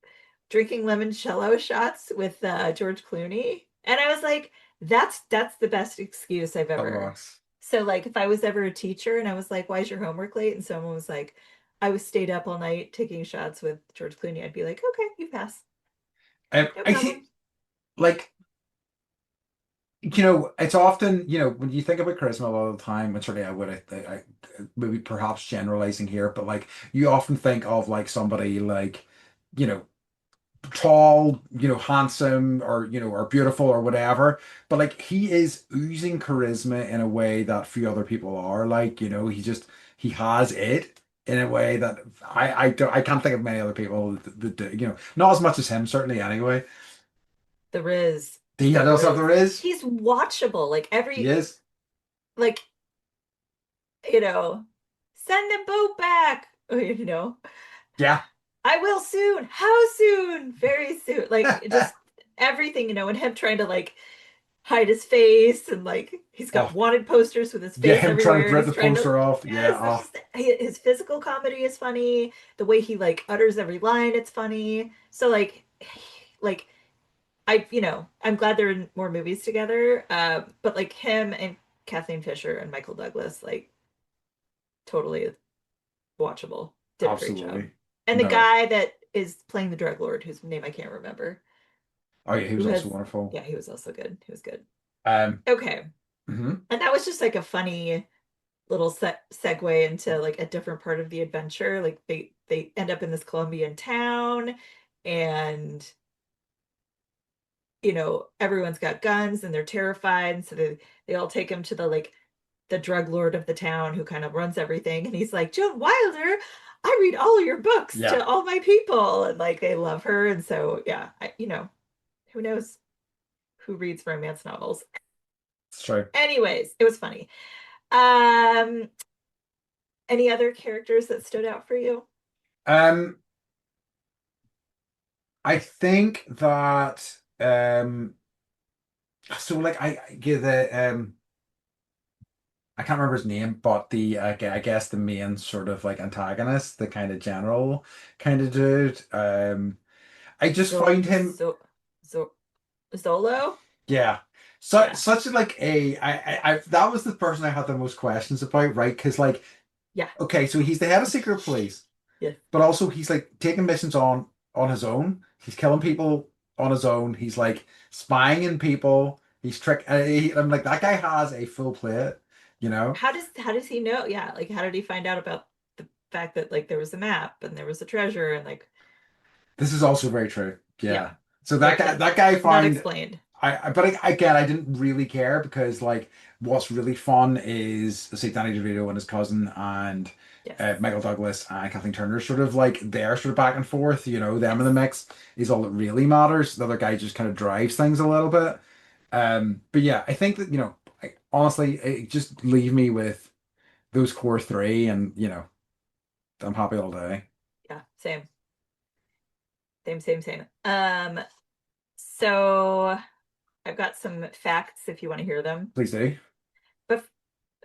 drinking limoncello shots with George Clooney, and I was like, that's the best excuse I've That ever. rocks. So like, if I was ever a teacher and I was like, "Why is your homework late?" and someone was like, "I was stayed up all night taking shots with George Clooney," I'd be like, "Okay, you pass, no I see, problem." like, it's often, when you think about charisma a lot of the time, and certainly I maybe perhaps generalizing here, but like, you often think of like somebody like, you know, tall, handsome, or beautiful or whatever. But like, he is oozing charisma in a way that few other people are. Like, he has it in a way that I can't think of many other people that do, not as much as him, certainly anyway. The Riz, He the knows what Riz. there is. He's watchable. Like He every, is. like, you know, send the boat back. Yeah. I will soon. How soon? Very soon. Like just everything, and him trying to like hide his face, and like he's got Oh, wanted posters with his yeah, face him trying to everywhere, and rip he's the trying to, poster off. Yeah. yes, it's Oh, just his physical comedy is funny. The way he like utters every line, it's funny. So like I'm glad they're in more movies together. But like him and Kathleen Fisher and Michael Douglas, like totally watchable. Did a great job. Absolutely. And the No. guy that is playing the drug lord, whose name I can't remember, Oh yeah, he who was also has, wonderful. yeah, he was also good. He was good. Um, Okay. mhm. And that was just like a funny little segue into like a different part of the adventure. Like they end up in this Colombian town and everyone's got guns and they're terrified. And so they all take him to the drug lord of the town who kind of runs everything. And he's like, Joan Wilder, I read all of your books Yeah, to all my people. And like they love her. And so yeah, who knows who reads romance novels. it's true. Anyways, it was funny. Um, any other characters that stood out for you? Um, I think that so like I give the I can't remember his name, but the I guess the main sort of like antagonist, the kind of general kind of dude. I just Zo find him, Zo Zo Zolo? yeah, Yeah. such like I that was the person I had the most questions about, right? Because like, Yeah. okay, so he's the head of secret police, Yeah. but also he's like taking missions on his own. He's killing people on his own. He's like spying in people. He's I'm like that guy has a full plate, you know. How does he know? Yeah, like how did he find out about the fact that like there was a map and there was a treasure and like This is also very true. yeah, Yeah. So it that guy not found explained. but again I didn't really care because like what's really fun is say Danny DeVito and his cousin and Yes. Michael Douglas and Kathleen Turner sort of like they're sort of back and forth, them in the Yes. mix is all that really matters. The other guy just kind of drives things a little bit. But yeah, I think that honestly, just leave me with those core three, and I'm happy all day. Yeah, same. Same. So I've got some facts if you want to hear them. Please do. But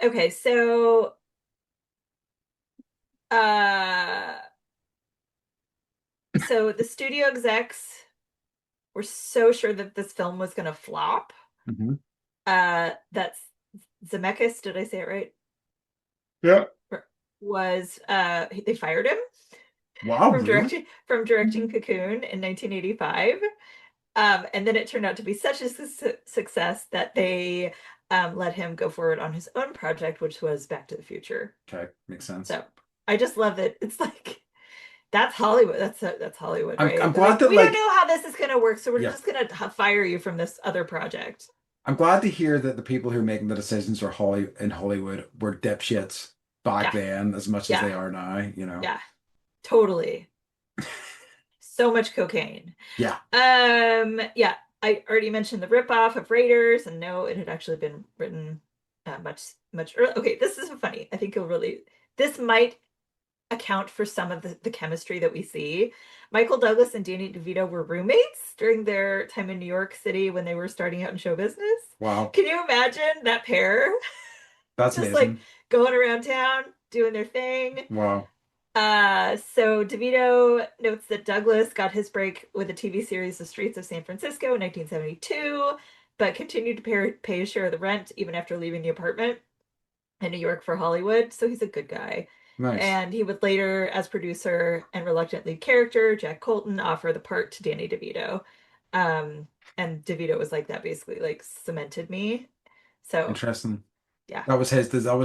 okay, uh so the studio execs were so sure that this film was gonna flop. Hmm. That's Zemeckis, did I say it right? Yeah. Was they fired him Wow, from really? directing Cocoon in 1985. And then it turned out to be such a success that they let him go forward on his own project, which was Back to the Future. Okay, makes sense. So I just love that it's like that's Hollywood. That's Hollywood, I'm right? They're glad like, that we don't like know how this is gonna work, so we're yeah, just gonna fire you from this other project. I'm glad to hear that the people who are making the decisions are in Hollywood were dipshits back Yeah, then as much as yeah, they are now. yeah, totally. So much cocaine. Yeah. Yeah, I already mentioned the ripoff of Raiders, and no, it had actually been written much earlier. Okay, this is funny. I think this might account for some of the chemistry that we see. Michael Douglas and Danny DeVito were roommates during their time in New York City when they were starting out in show business. Wow. Can you imagine that pair That's just like amazing. going around town doing their thing? Wow. So DeVito notes that Douglas got his break with the TV series The Streets of San Francisco in 1972, but continued to pay his share of the rent even after leaving the apartment in New York for Hollywood. So he's a good guy. Nice. And he would later, as producer and reluctant lead character, Jack Colton, offer the part to Danny DeVito. Um, and DeVito was like, that basically like cemented me. So Interesting. yeah, That was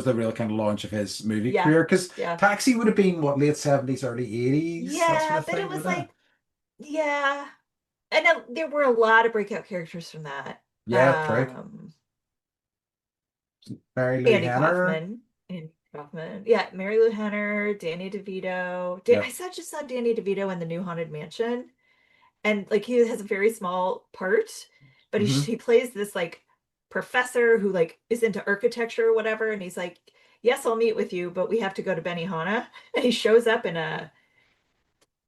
the real kind of launch of his movie yeah, career because yeah. Taxi would have been what late 70s, early 80s, that sort Yeah, of but it thing, was would it? like, yeah. And there were a lot of breakout characters from that. Yeah, true. Um, Mary Lou Andy Henner. Kaufman. Andy Kaufman. Yeah, Mary Lou Henner, Danny DeVito. I Yep. just saw Danny DeVito in the new Haunted Mansion. And like he has a very small part, but Hmm. he plays this like professor who like is into architecture or whatever. And he's like, yes, I'll meet with you, but we have to go to Benihana. And he shows up in a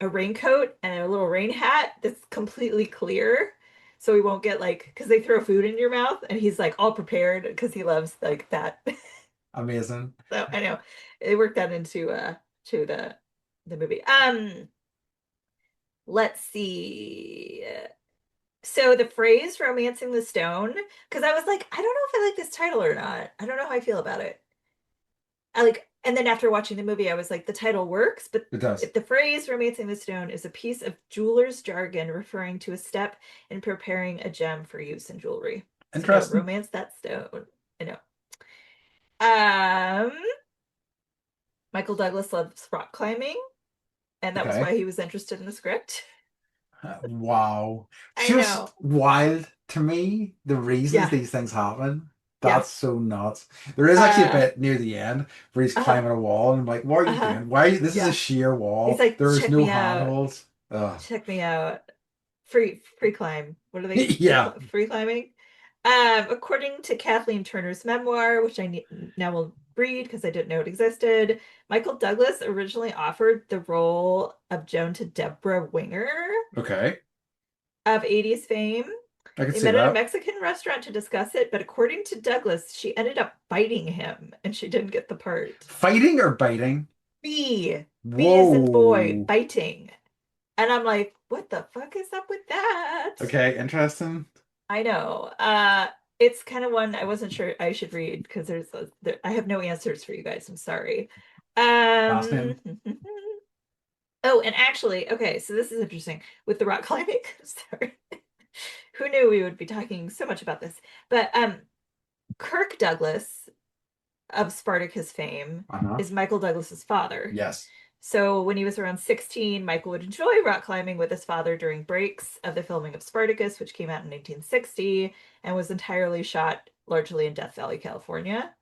raincoat and a little rain hat that's completely clear. So he won't get like, because they throw food in your mouth and he's like all prepared because he loves like that. Amazing. So I know they worked that into to the movie. Let's see. So the phrase "romancing the stone," because I was like, I don't know if I like this title or not. I don't know how I feel about it. I like, and then after watching the movie, I was like, the title works, but It does. if the phrase "romancing the stone" is a piece of jeweler's jargon referring to a step in preparing a gem for use in jewelry. So no, Interesting. romance that stone. I know. Um, Michael Douglas loves rock climbing, and that was Okay. why he was interested in the script. Wow. I Just know. wild to me, the reasons Yeah, these things happen. yeah. That's so nuts. There is actually a Uh, bit near the end where he's uh, climbing a wall, and I'm like, what are you uh, doing? Why are you, this is a yeah. sheer He's wall. like, There is check no me out. handholds. Ugh. Check me out. Free climb. What are they? Yeah. Free climbing. According to Kathleen Turner's memoir, which now will read because I didn't know it existed, Michael Douglas originally offered the role of Joan to Deborah Winger Okay. of 80s fame. I can They see met at a that. Mexican restaurant to discuss it, but according to Douglas, she ended up biting him and she didn't get the part. Fighting or biting? B. B is in boy, Whoa. biting. And I'm like, what the fuck is up with that? Okay, interesting. I know. It's kind of one I wasn't sure I should read because I have no answers for you guys. I'm sorry. Um, Fascinating. oh, and actually, okay, so this is interesting with the rock climbing. Sorry. Who knew we would be talking so much about this? But Kirk Douglas of Spartacus fame Uh-huh. is Michael Douglas's father. Yes. So when he was around 16, Michael would enjoy rock climbing with his father during breaks of the filming of Spartacus, which came out in 1960 and was entirely shot largely in Death Valley, California.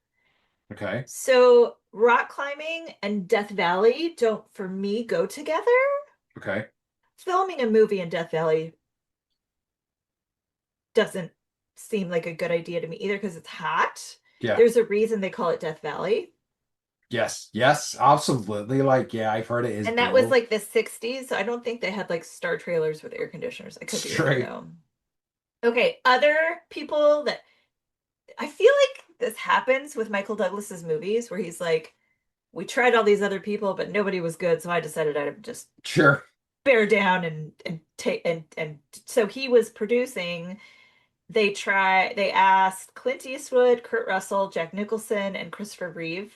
Okay. So rock climbing and Death Valley don't, for me, go together. Okay. Filming a movie in Death Valley doesn't seem like a good idea to me either because it's hot. Yeah. There's a reason they call it Death Valley. Yes. Yes. Absolutely. Like, yeah, I've heard it is And that was brutal. like the 60s, so I don't think they had like star trailers with air conditioners. I could be wrong Straight. though. Okay, other people that I feel like this happens with Michael Douglas's movies where he's like, we tried all these other people, but nobody was good, so I decided I'd just Sure. bear down and take and so he was producing. They asked Clint Eastwood, Kurt Russell, Jack Nicholson, and Christopher Reeve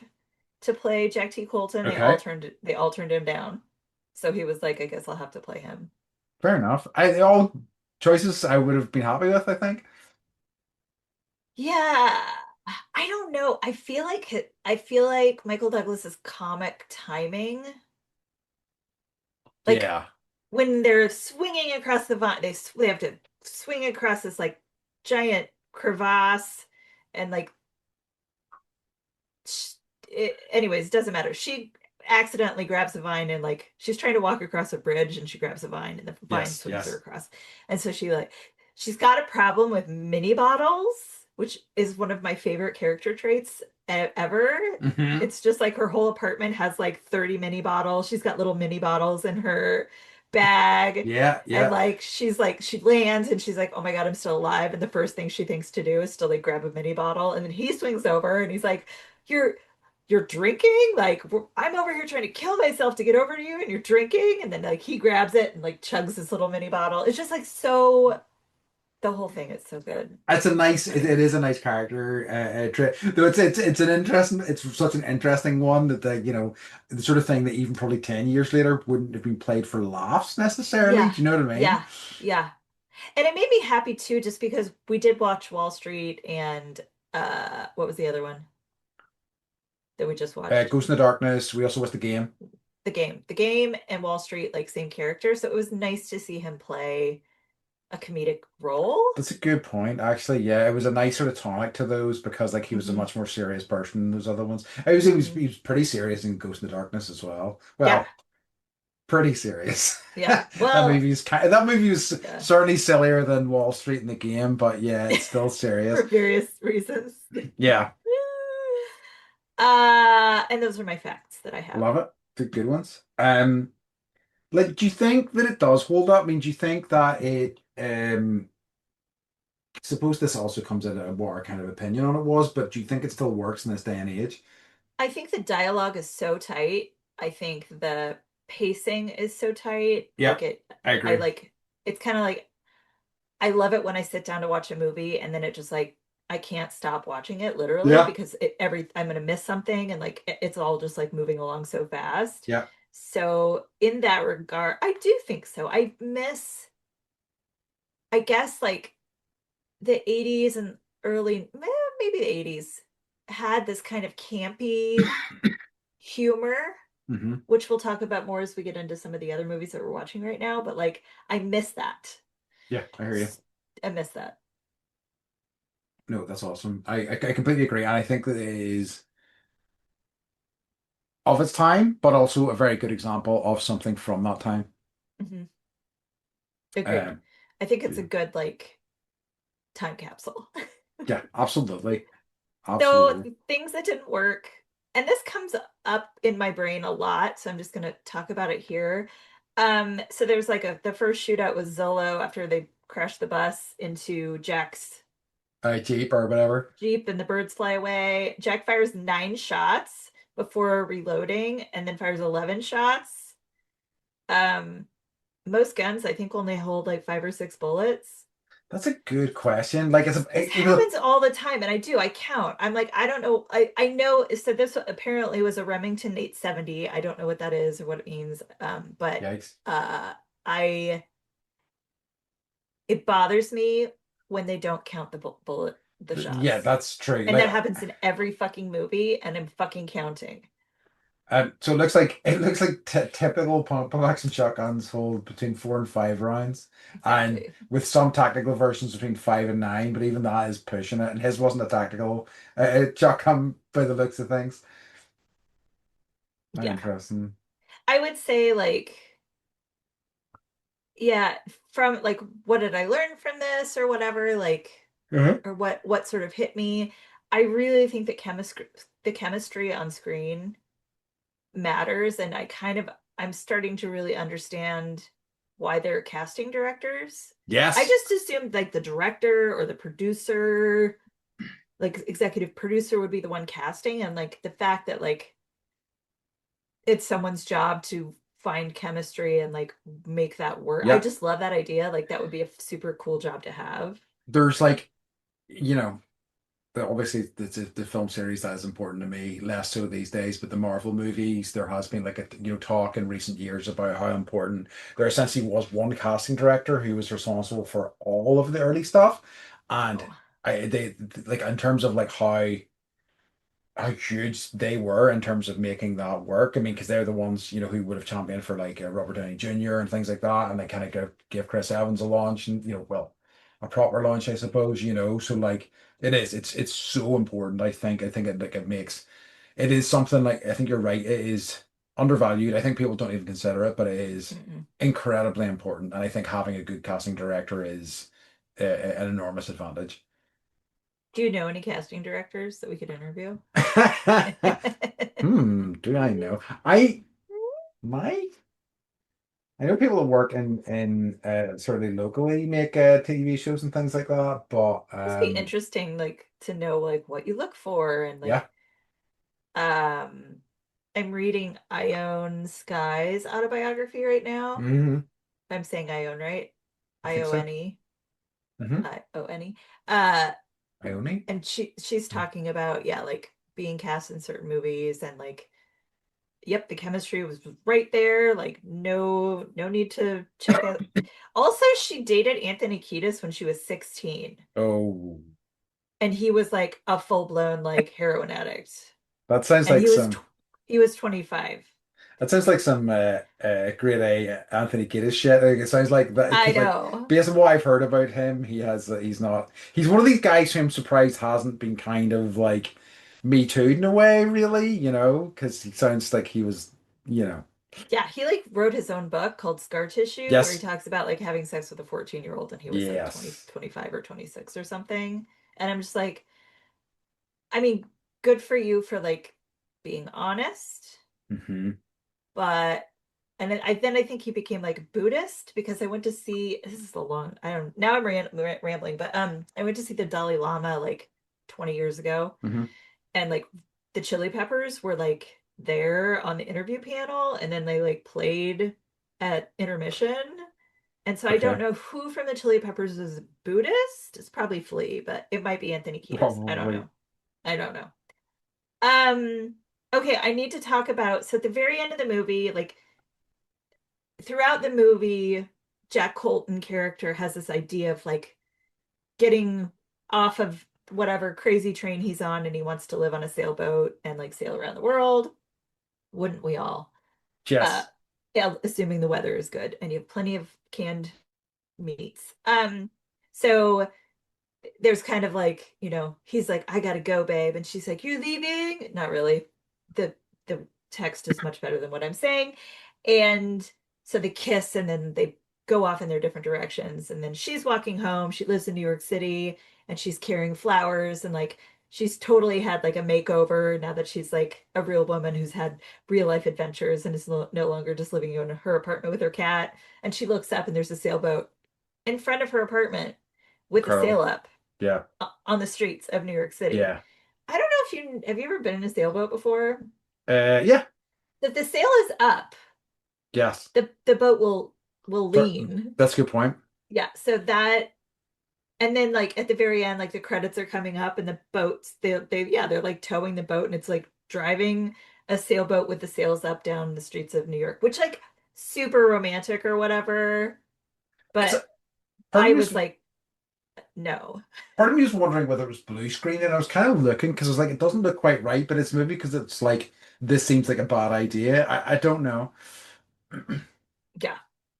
to play Jack T. Colton. Okay. They all turned him down. So he was like, I guess I'll have to play him. Fair enough. All choices I would have been happy with, I think. Yeah, I don't know. I feel like Michael Douglas's comic timing, like Yeah. when they're swinging across the vine, they have to swing across this like giant crevasse, and like anyways, doesn't matter. She accidentally grabs a vine and like she's trying to walk across a bridge and she grabs a vine and the vine Yes. swings her Yes. across. And so she's got a problem with mini bottles, which is one of my favorite character traits ever. Hmm. It's just like her whole apartment has like 30 mini bottles. She's got little mini bottles in her bag. Yeah. And Yeah. like she lands and she's like, oh my God, I'm still alive. And the first thing she thinks to do is to like grab a mini bottle. And then he swings over and he's like, You're you're drinking? Like I'm over here trying to kill myself to get over to you and you're drinking. And then like he grabs it and like chugs this little mini bottle. It's just like so the whole thing is so good. It's a nice. It Anyways. is a nice character trait. Though it's an interesting. It's such an interesting one that the sort of thing that even probably 10 years later wouldn't have been played for laughs necessarily. Yeah. Do you know what I mean? Yeah. Yeah. And it made me happy too, just because we did watch Wall Street and what was the other one that we just watched? Ghost in the Darkness. We also watched the game. The Game. The Game and Wall Street, like same character. So it was nice to see him play a comedic role. That's a good point, actually. Yeah, it was a nice sort of tonic to those because like he was a Hmm. much more serious person than those other ones. He Hmm. was pretty serious in Ghost in the Darkness as well. Yeah. Well, pretty serious. Yeah. Well, That movie was yeah. certainly sillier than Wall Street in the game, but yeah, it's still serious. For various reasons. Yeah, And those are my facts that I have. love it. The good ones. Like, do you think that it does hold up? I mean, do you think that suppose this also comes at a what our kind of opinion on it was, but do you think it still works in this day and age? I think the dialogue is so tight. I think the pacing is so tight. Yeah, I I agree. like it's kind of like I love it when I sit down to watch a movie and then it just like I can't stop watching it literally Yeah. because I'm gonna miss something and like it's all just like moving along so fast. Yeah. So in that regard, I do think so. I miss, I guess like the 80s and maybe the 80s had this kind of campy humor, Hmm. which we'll talk about more as we get into some of the other movies that we're watching right now, but like I miss that. Yeah, I hear you. I miss that. No, that's awesome. I completely agree. And I think that it is of its time, but also a very good example of something from that time. Hmm. Agreed. Um, I think it's a yeah, good like time capsule. yeah, absolutely. So Absolutely. things that didn't work, and this comes up in my brain a lot, so I'm just gonna talk about it here. So there's like the first shootout was Zolo after they crashed the bus into Jack's Jeep or whatever. Jeep and the birds fly away. Jack fires 9 shots before reloading and then fires 11 shots. Um, Most guns I think only hold like 5 or 6 bullets. That's a good question. Like This happens all the time, and I count. I'm like, I don't know. I know. So this apparently was a Remington 870. I don't know what that is or what it means. But yikes. uh, I it bothers me when they don't count the the Yeah, shots, that's true. and Like that happens in every fucking movie, and I'm fucking counting. so it looks like t typical pump action shotguns hold between 4 and 5 rounds, and Exactly. with some tactical versions between 5 and 9. But even that is pushing it, and his wasn't a tactical shotgun by the looks of things. Yeah, Interesting. I would say like yeah, from like what did I learn from this or whatever like Uh-huh. or what sort of hit me. I really think that chemistry on screen matters, and I'm starting to really understand why they're casting directors. I Yes. just assumed like the director or the producer, like executive producer would be the one casting, and like the fact that like it's someone's job to find chemistry and like make that work. I Yeah. just love that idea. Like that would be a super cool job to have. There's like, you know, obviously the film series that is important to me, less so these days, but the Marvel movies, there has been like a talk in recent years about how important there essentially was one casting director who was responsible for all of the early stuff. And Oh, they like in terms of like how huge they were in terms of making that work. I mean, because they're the ones, who would have championed for like Robert Downey Jr. and things like that, and they kind of give Chris Evans a launch and well, a proper launch, I suppose. So like it's so important. I think it makes it is something like I think you're right. It is undervalued. I think people don't even consider it, but it is mm-mm. incredibly important. And I think having a good casting director is an enormous advantage. Do you know any casting directors that we could interview? Do I know? I might. I know people that work in sort of locally make TV shows and things like that, but Must be interesting, like to know like what you look for and yeah. like um I'm reading Ione Skye's autobiography right now. Hmm. I'm saying Ione, right? I think so. Ione. Hmm. Ione. Uh Ione? and she's talking about yeah, like being cast in certain movies and like yep, the chemistry was right there, like no need to check out. Also, she dated Anthony Kiedis when she was 16. Oh, And he was like a full-blown like heroin addict that sounds and like some. he was 25. That sounds like some grade A Anthony Kiedis shit. Like, it sounds like that I because, like, know. based on what I've heard about him, he's not. He's one of these guys who I'm surprised hasn't been kind of like Me Too in a way, really. Because he sounds like he was, you know. Yeah, he like wrote his own book called Scar Tissue where he Yes, talks about like having sex with a 14-year-old and he was like 20, yes. 25 or 26 or something. And I'm just like, I mean, good for you for like being honest, Hmm. but and then I think he became like Buddhist because I went to see this is a long I don't now I'm rambling, but I went to see the Dalai Lama like 20 years ago Hmm. and like the Chili Peppers were like there on the interview panel and then they like played at intermission And so I don't Okay. know who from the Chili Peppers is Buddhist. It's probably Flea, but it might be Anthony Kiedis. I don't Probably. know. I don't know. Um, okay, I need to talk about so at the very end of the movie, like throughout the movie, Jack Colton character has this idea of like getting off of whatever crazy train he's on and he wants to live on a sailboat and like sail around the world. Wouldn't we all? Uh, Yes. yeah, assuming the weather is good and you have plenty of canned meats. So there's kind of like, he's like, I gotta go, babe. And she's like, you're leaving? Not really. The text is much better than what I'm saying. And so they kiss and then they go off in their different directions. And then she's walking home. She lives in New York City and she's carrying flowers and like she's totally had like a makeover now that she's like a real woman who's had real life adventures and is no longer just living in her apartment with her cat. And she looks up and there's a sailboat in front of her apartment with a sail Incredible. up Yeah. on the streets of New York City. Yeah. I don't know if you have you ever been in a sailboat before? Yeah. If the sail is up, Yes. the boat will Fair- lean. That's a good point. Yeah, so that and then like at the very end, like the credits are coming up and the boats they yeah, they're like towing the boat and it's like driving a sailboat with the sails up down the streets of New York, which like super romantic or whatever. Because But part I of me is was like, no. part of me is wondering whether it was blue screen, and I was kind of looking because I was like, it doesn't look quite right, but it's maybe because it's like this seems like a bad idea. I don't know. Yeah.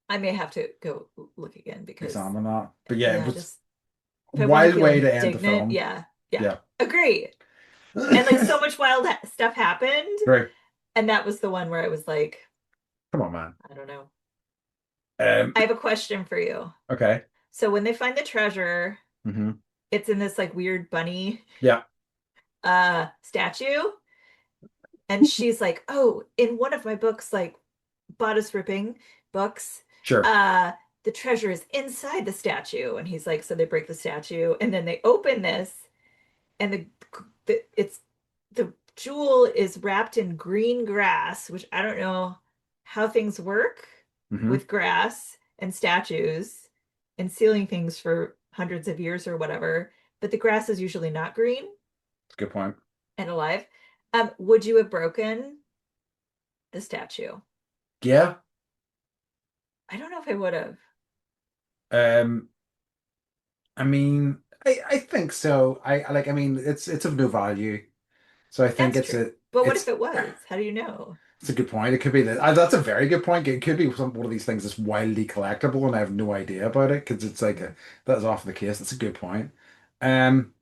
I may have to go look again because Examine that. But yeah, it yeah, was just a if I want to wild feel way to end the indignant, film. yeah, yeah, Yeah. agree. And like so much wild stuff happened, Right. and that was the one where I was like, Come on, man. I don't know. Um, I have a question for you. okay. So when they find the treasure, Hmm. it's in this like weird bunny Yeah, statue, and she's like, "Oh, in one of my books, like bodice ripping books, sure. uh, the treasure is inside the statue." And he's like, "So they break the statue, and then they open this." And the jewel is wrapped in green grass, which I don't know how things work Hmm. with grass and statues and sealing things for hundreds of years or whatever, but the grass is usually not green That's a good point. and alive. Would you have broken the statue? Yeah. I don't know if I would have. Um, I mean, I think so. I mean, it's of no value. So I think That's it's true. a But what if it's it was? How do you know? it's a good point. It could be that that's a very good point. It could be one of these things that's wildly collectible, and I have no idea about it because it's like that's often the case. That's a good point. Um,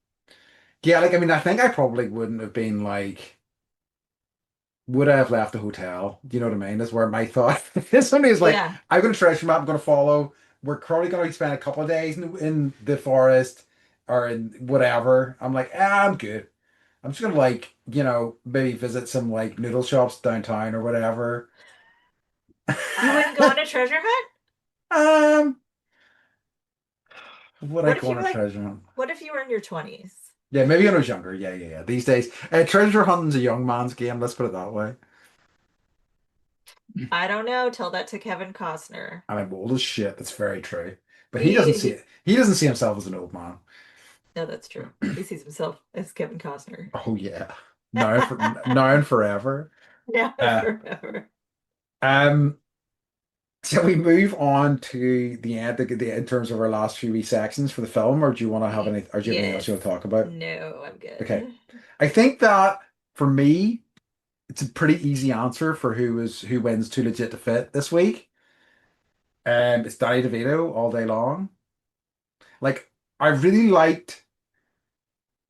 yeah, like I mean, I think I probably wouldn't have been like, would I have left the hotel? Do you know what I mean? That's where my thought. If somebody's like, Yeah. I'm going to treasure map. I'm going to follow. We're probably going to spend a couple of days in the forest or in whatever. I'm like, I'm good. I'm just gonna like, maybe visit some like noodle shops downtown or whatever. You wouldn't go on a treasure hunt? Um, would I What if go you on were a like, treasure hunt? what if you were in your 20s? Yeah, maybe when I was younger. Yeah, yeah, yeah. These days, treasure hunting's a young man's game. Let's put it that way. I don't know. Tell that to Kevin Costner. And I'm old as shit. That's very true. But he doesn't see He it. He doesn't see himself as an old man. no, that's true. He sees himself as Kevin Costner. Oh yeah. Now and forever. Now and Uh, forever. um. Shall we move on to the end, in terms of our last few wee sections for the film, or do you want to have any, or do you have anything else Yes. you want to talk about? No, I'm Okay. good. I think that for me, it's a pretty easy answer for who wins Too Legit to Fit this week. It's Danny DeVito all day long. Like I really liked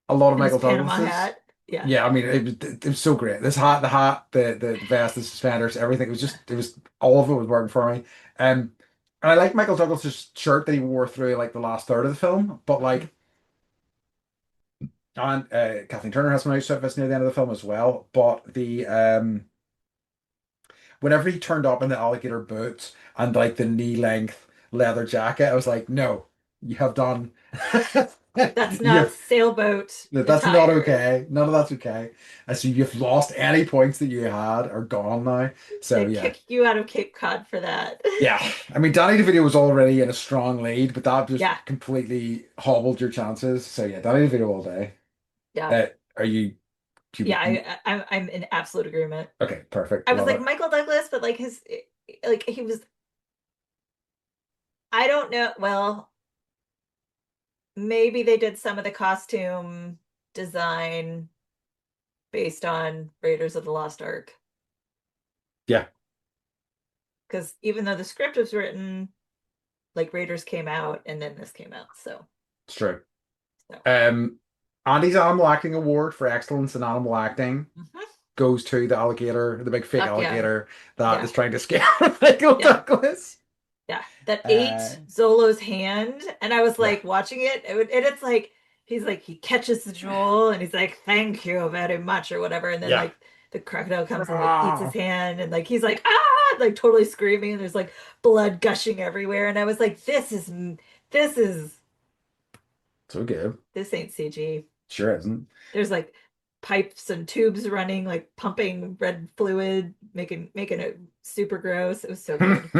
a lot of And his Michael Panama Douglas's. hat. Yeah. Yeah, I mean it was so great. This hat, the hat, the vest, the suspenders, everything. It was all of it was working for me. Um, and I like Michael Douglas's shirt that he wore through like the last third of the film, but Mhm. like and Kathleen Turner has some nice outfits near the end of the film as well. But the whenever he turned up in the alligator boots and like the knee length leather jacket, I was like, no, you have done That's not You've sailboat that's not attire. okay. None of that's okay. And so you've lost any points that you had are gone now. So They yeah. kick you out of Cape Cod for that. Yeah. I mean Danny DeVito was already in a strong lead, but that just Yeah, completely hobbled your chances. So yeah, Danny DeVito all day. yeah, Are you yeah. you I'm in absolute agreement. okay, perfect. I was Love like it. Michael Douglas, but like like he was. I don't know. Well, maybe they did some of the costume design based on Raiders of the Lost Ark. Yeah, Because even though the script was written, like Raiders came out and then this came out. it's true. So Um Andy's Animal Acting Award for excellence in animal acting mhm. goes to the alligator, the big fake Fuck yeah. alligator that Yeah. is trying to scare Michael Yeah. Douglas. Yeah. That Uh, ate Zolo's hand. And I was yeah, like watching it, and it's like he's like he catches the jewel and he's like, thank you very much or whatever. And then yeah. like the crocodile comes and like eats his Ah. hand and like he's like, ah, like totally screaming and there's like blood gushing everywhere. And I was like, this is So good. this ain't CG. Sure isn't. There's like pipes and tubes running, like pumping red fluid, making it super gross. It was so good.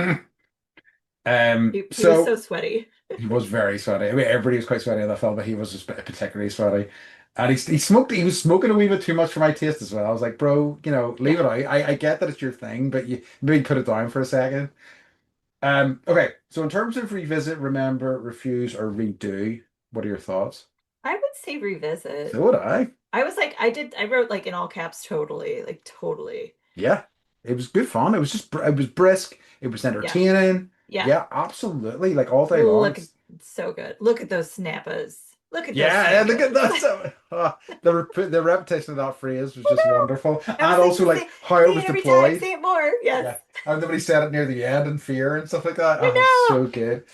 He was so So sweaty. he was very sweaty. I mean, everybody was quite sweaty in that film, but he was just particularly sweaty. And he smoked. He was smoking a wee bit too much for my taste as well. I was like, bro, leave Yeah. it out. I get that it's your thing, but you maybe put it down for a second. Okay. So in terms of revisit, remember, refuse, or redo, what are your thoughts? I would say revisit. So would I. I was like, I wrote like in all caps totally, like totally. Yeah, it was good fun. It was just it was brisk. It was Yeah. entertaining. Yeah. Yeah, absolutely. Like all day long. Look at so good. Look at those snappas. Look at those Yeah, look at snappas. that. So, the repetition of that phrase was I just know. wonderful, I was and like, also like how it say was it every time, deployed. say it more. Yes. Yeah, and nobody said it near the end in fear and stuff like that. I Oh, it's know. so good.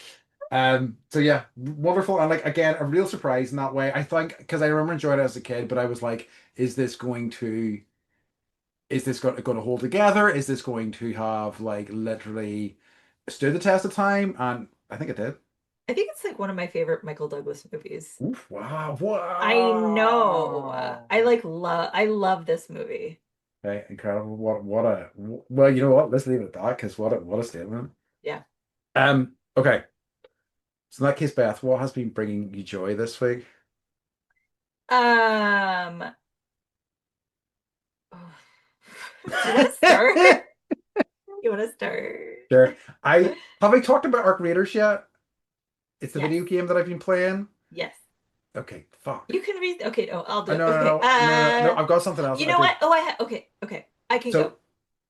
So yeah, wonderful, and like again, a real surprise in that way. I think because I remember enjoying it as a kid, but I was like, is this going to? Is this going to hold together? Is this going to have like literally stood the test of time? And I think it did. I think it's like one of my favorite Michael Douglas movies. Oof, wow, I know. wow. I love this movie. Okay, incredible. Well, you know what? Let's leave it at that because what a statement. Yeah. Okay. So in that case, Beth, what has been bringing you joy this week? Um, do you want to start? You want to start? Sure. I talked about Arc Raiders yet? It's the Yes. video game that I've been playing. Yes. Okay, fuck. You can read. Okay. Oh, I'll do No, it. no, Okay. no, no, no, no, no. I've got something else. You know what? Oh, okay. Okay. I can go. So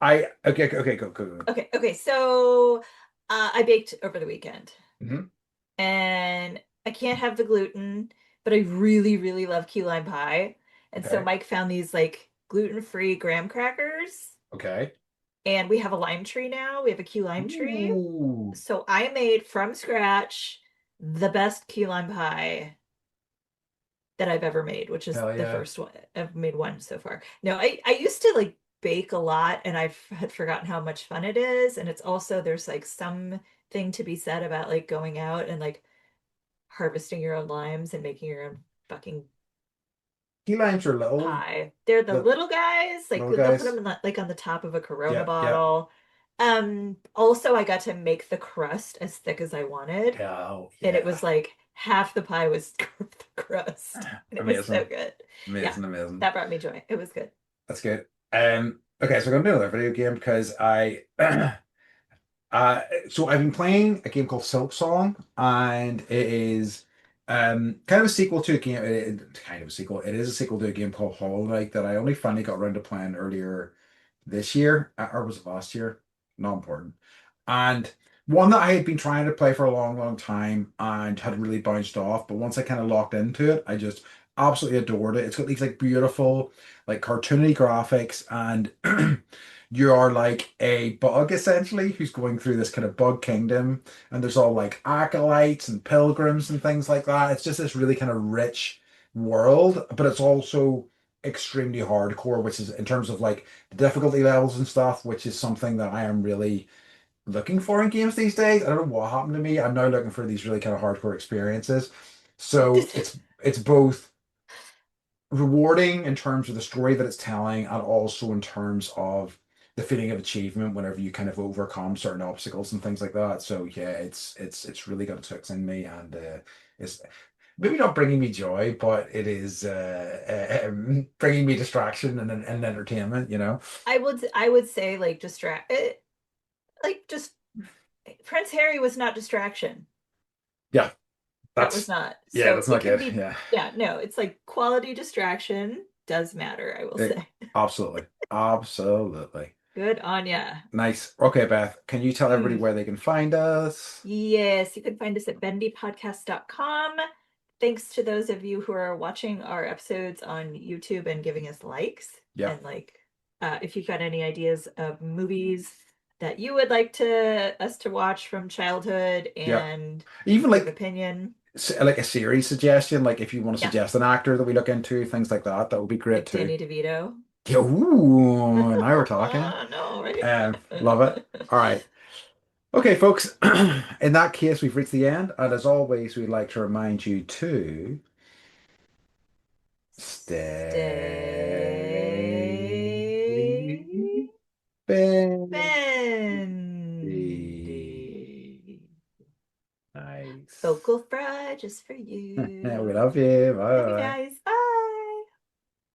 okay, go. Okay. Okay. So, I baked over the weekend. Hmm. And I can't have the gluten, but I really, really love key lime pie. And so Okay. Mike found these like gluten-free graham crackers, Okay. and we have a lime tree now. We have a key lime tree. Ooh. So I made from scratch the best key lime pie that I've ever made, which is Hell the yeah. first one. I've made one so far. No, I used to like bake a lot and had forgotten how much fun it is. And it's also there's like something to be said about like going out and like harvesting your own limes and making your own fucking Key limes are pie. They're the the little guys, like little they'll put them guys. in like on the top of a Corona Yeah, yeah. bottle. Also I got to make the crust as thick as I wanted, Oh, and it yeah. was like half the pie was the crust, and it was so Amazing. good. Yeah, Amazing, amazing. that brought me joy. It was good. That's good. Okay, so I'm gonna do another video game because I so I've been playing a game called Silk Song, and it is kind of a sequel to a game. Kind of a sequel. It is a sequel to a game called Hollow Knight that I only finally got around to playing earlier this year, or was it last year? Not important. And one that I had been trying to play for a long, long time and had really bounced off. But once I kind of locked into it, I just absolutely adored it. It's got these like beautiful, like cartoony graphics, and you are like a bug essentially who's going through this kind of bug kingdom, and there's all like acolytes and pilgrims and things like that. It's just this really kind of rich world, but it's also extremely hardcore, which is in terms of like the difficulty levels and stuff, which is something that I am really looking for in games these days. I don't know what happened to me. I'm now looking for these really kind of hardcore experiences. So it's both rewarding in terms of the story that it's telling, and also in terms of the feeling of achievement whenever you kind of overcome certain obstacles and things like that. So yeah, it's really got its hooks in me, and it's maybe not bringing me joy, but it is bringing me distraction and entertainment. You know. I would say like distract it, like just Prince Harry was not distraction. Yeah, That was that's not. yeah, So that's it not can good. be, Yeah, yeah, no, it's like quality distraction does matter, I will it, say. absolutely, absolutely. Good on ya. Nice. Okay, Beth, can you tell everybody Mm. where they can find us? Yes, you can find us at bendypodcast.com. Thanks to those of you who are watching our episodes on YouTube and giving us likes. Yep. And like, if you've got any ideas of movies that you would like to us to watch from childhood Yep. and Even give like opinion, like a series suggestion, like if you want to yeah, suggest an actor that we look into, things like that, that would be great like too. Danny DeVito. Yeah, ooh, now we're talking. I know, right? Love it. All right. Okay, folks. In that case, we've reached the end, and as always, we'd like to remind you to stay Stay bendy. bendy. Nice. Vocal fry just for We you. love you. Love you Bye. guys.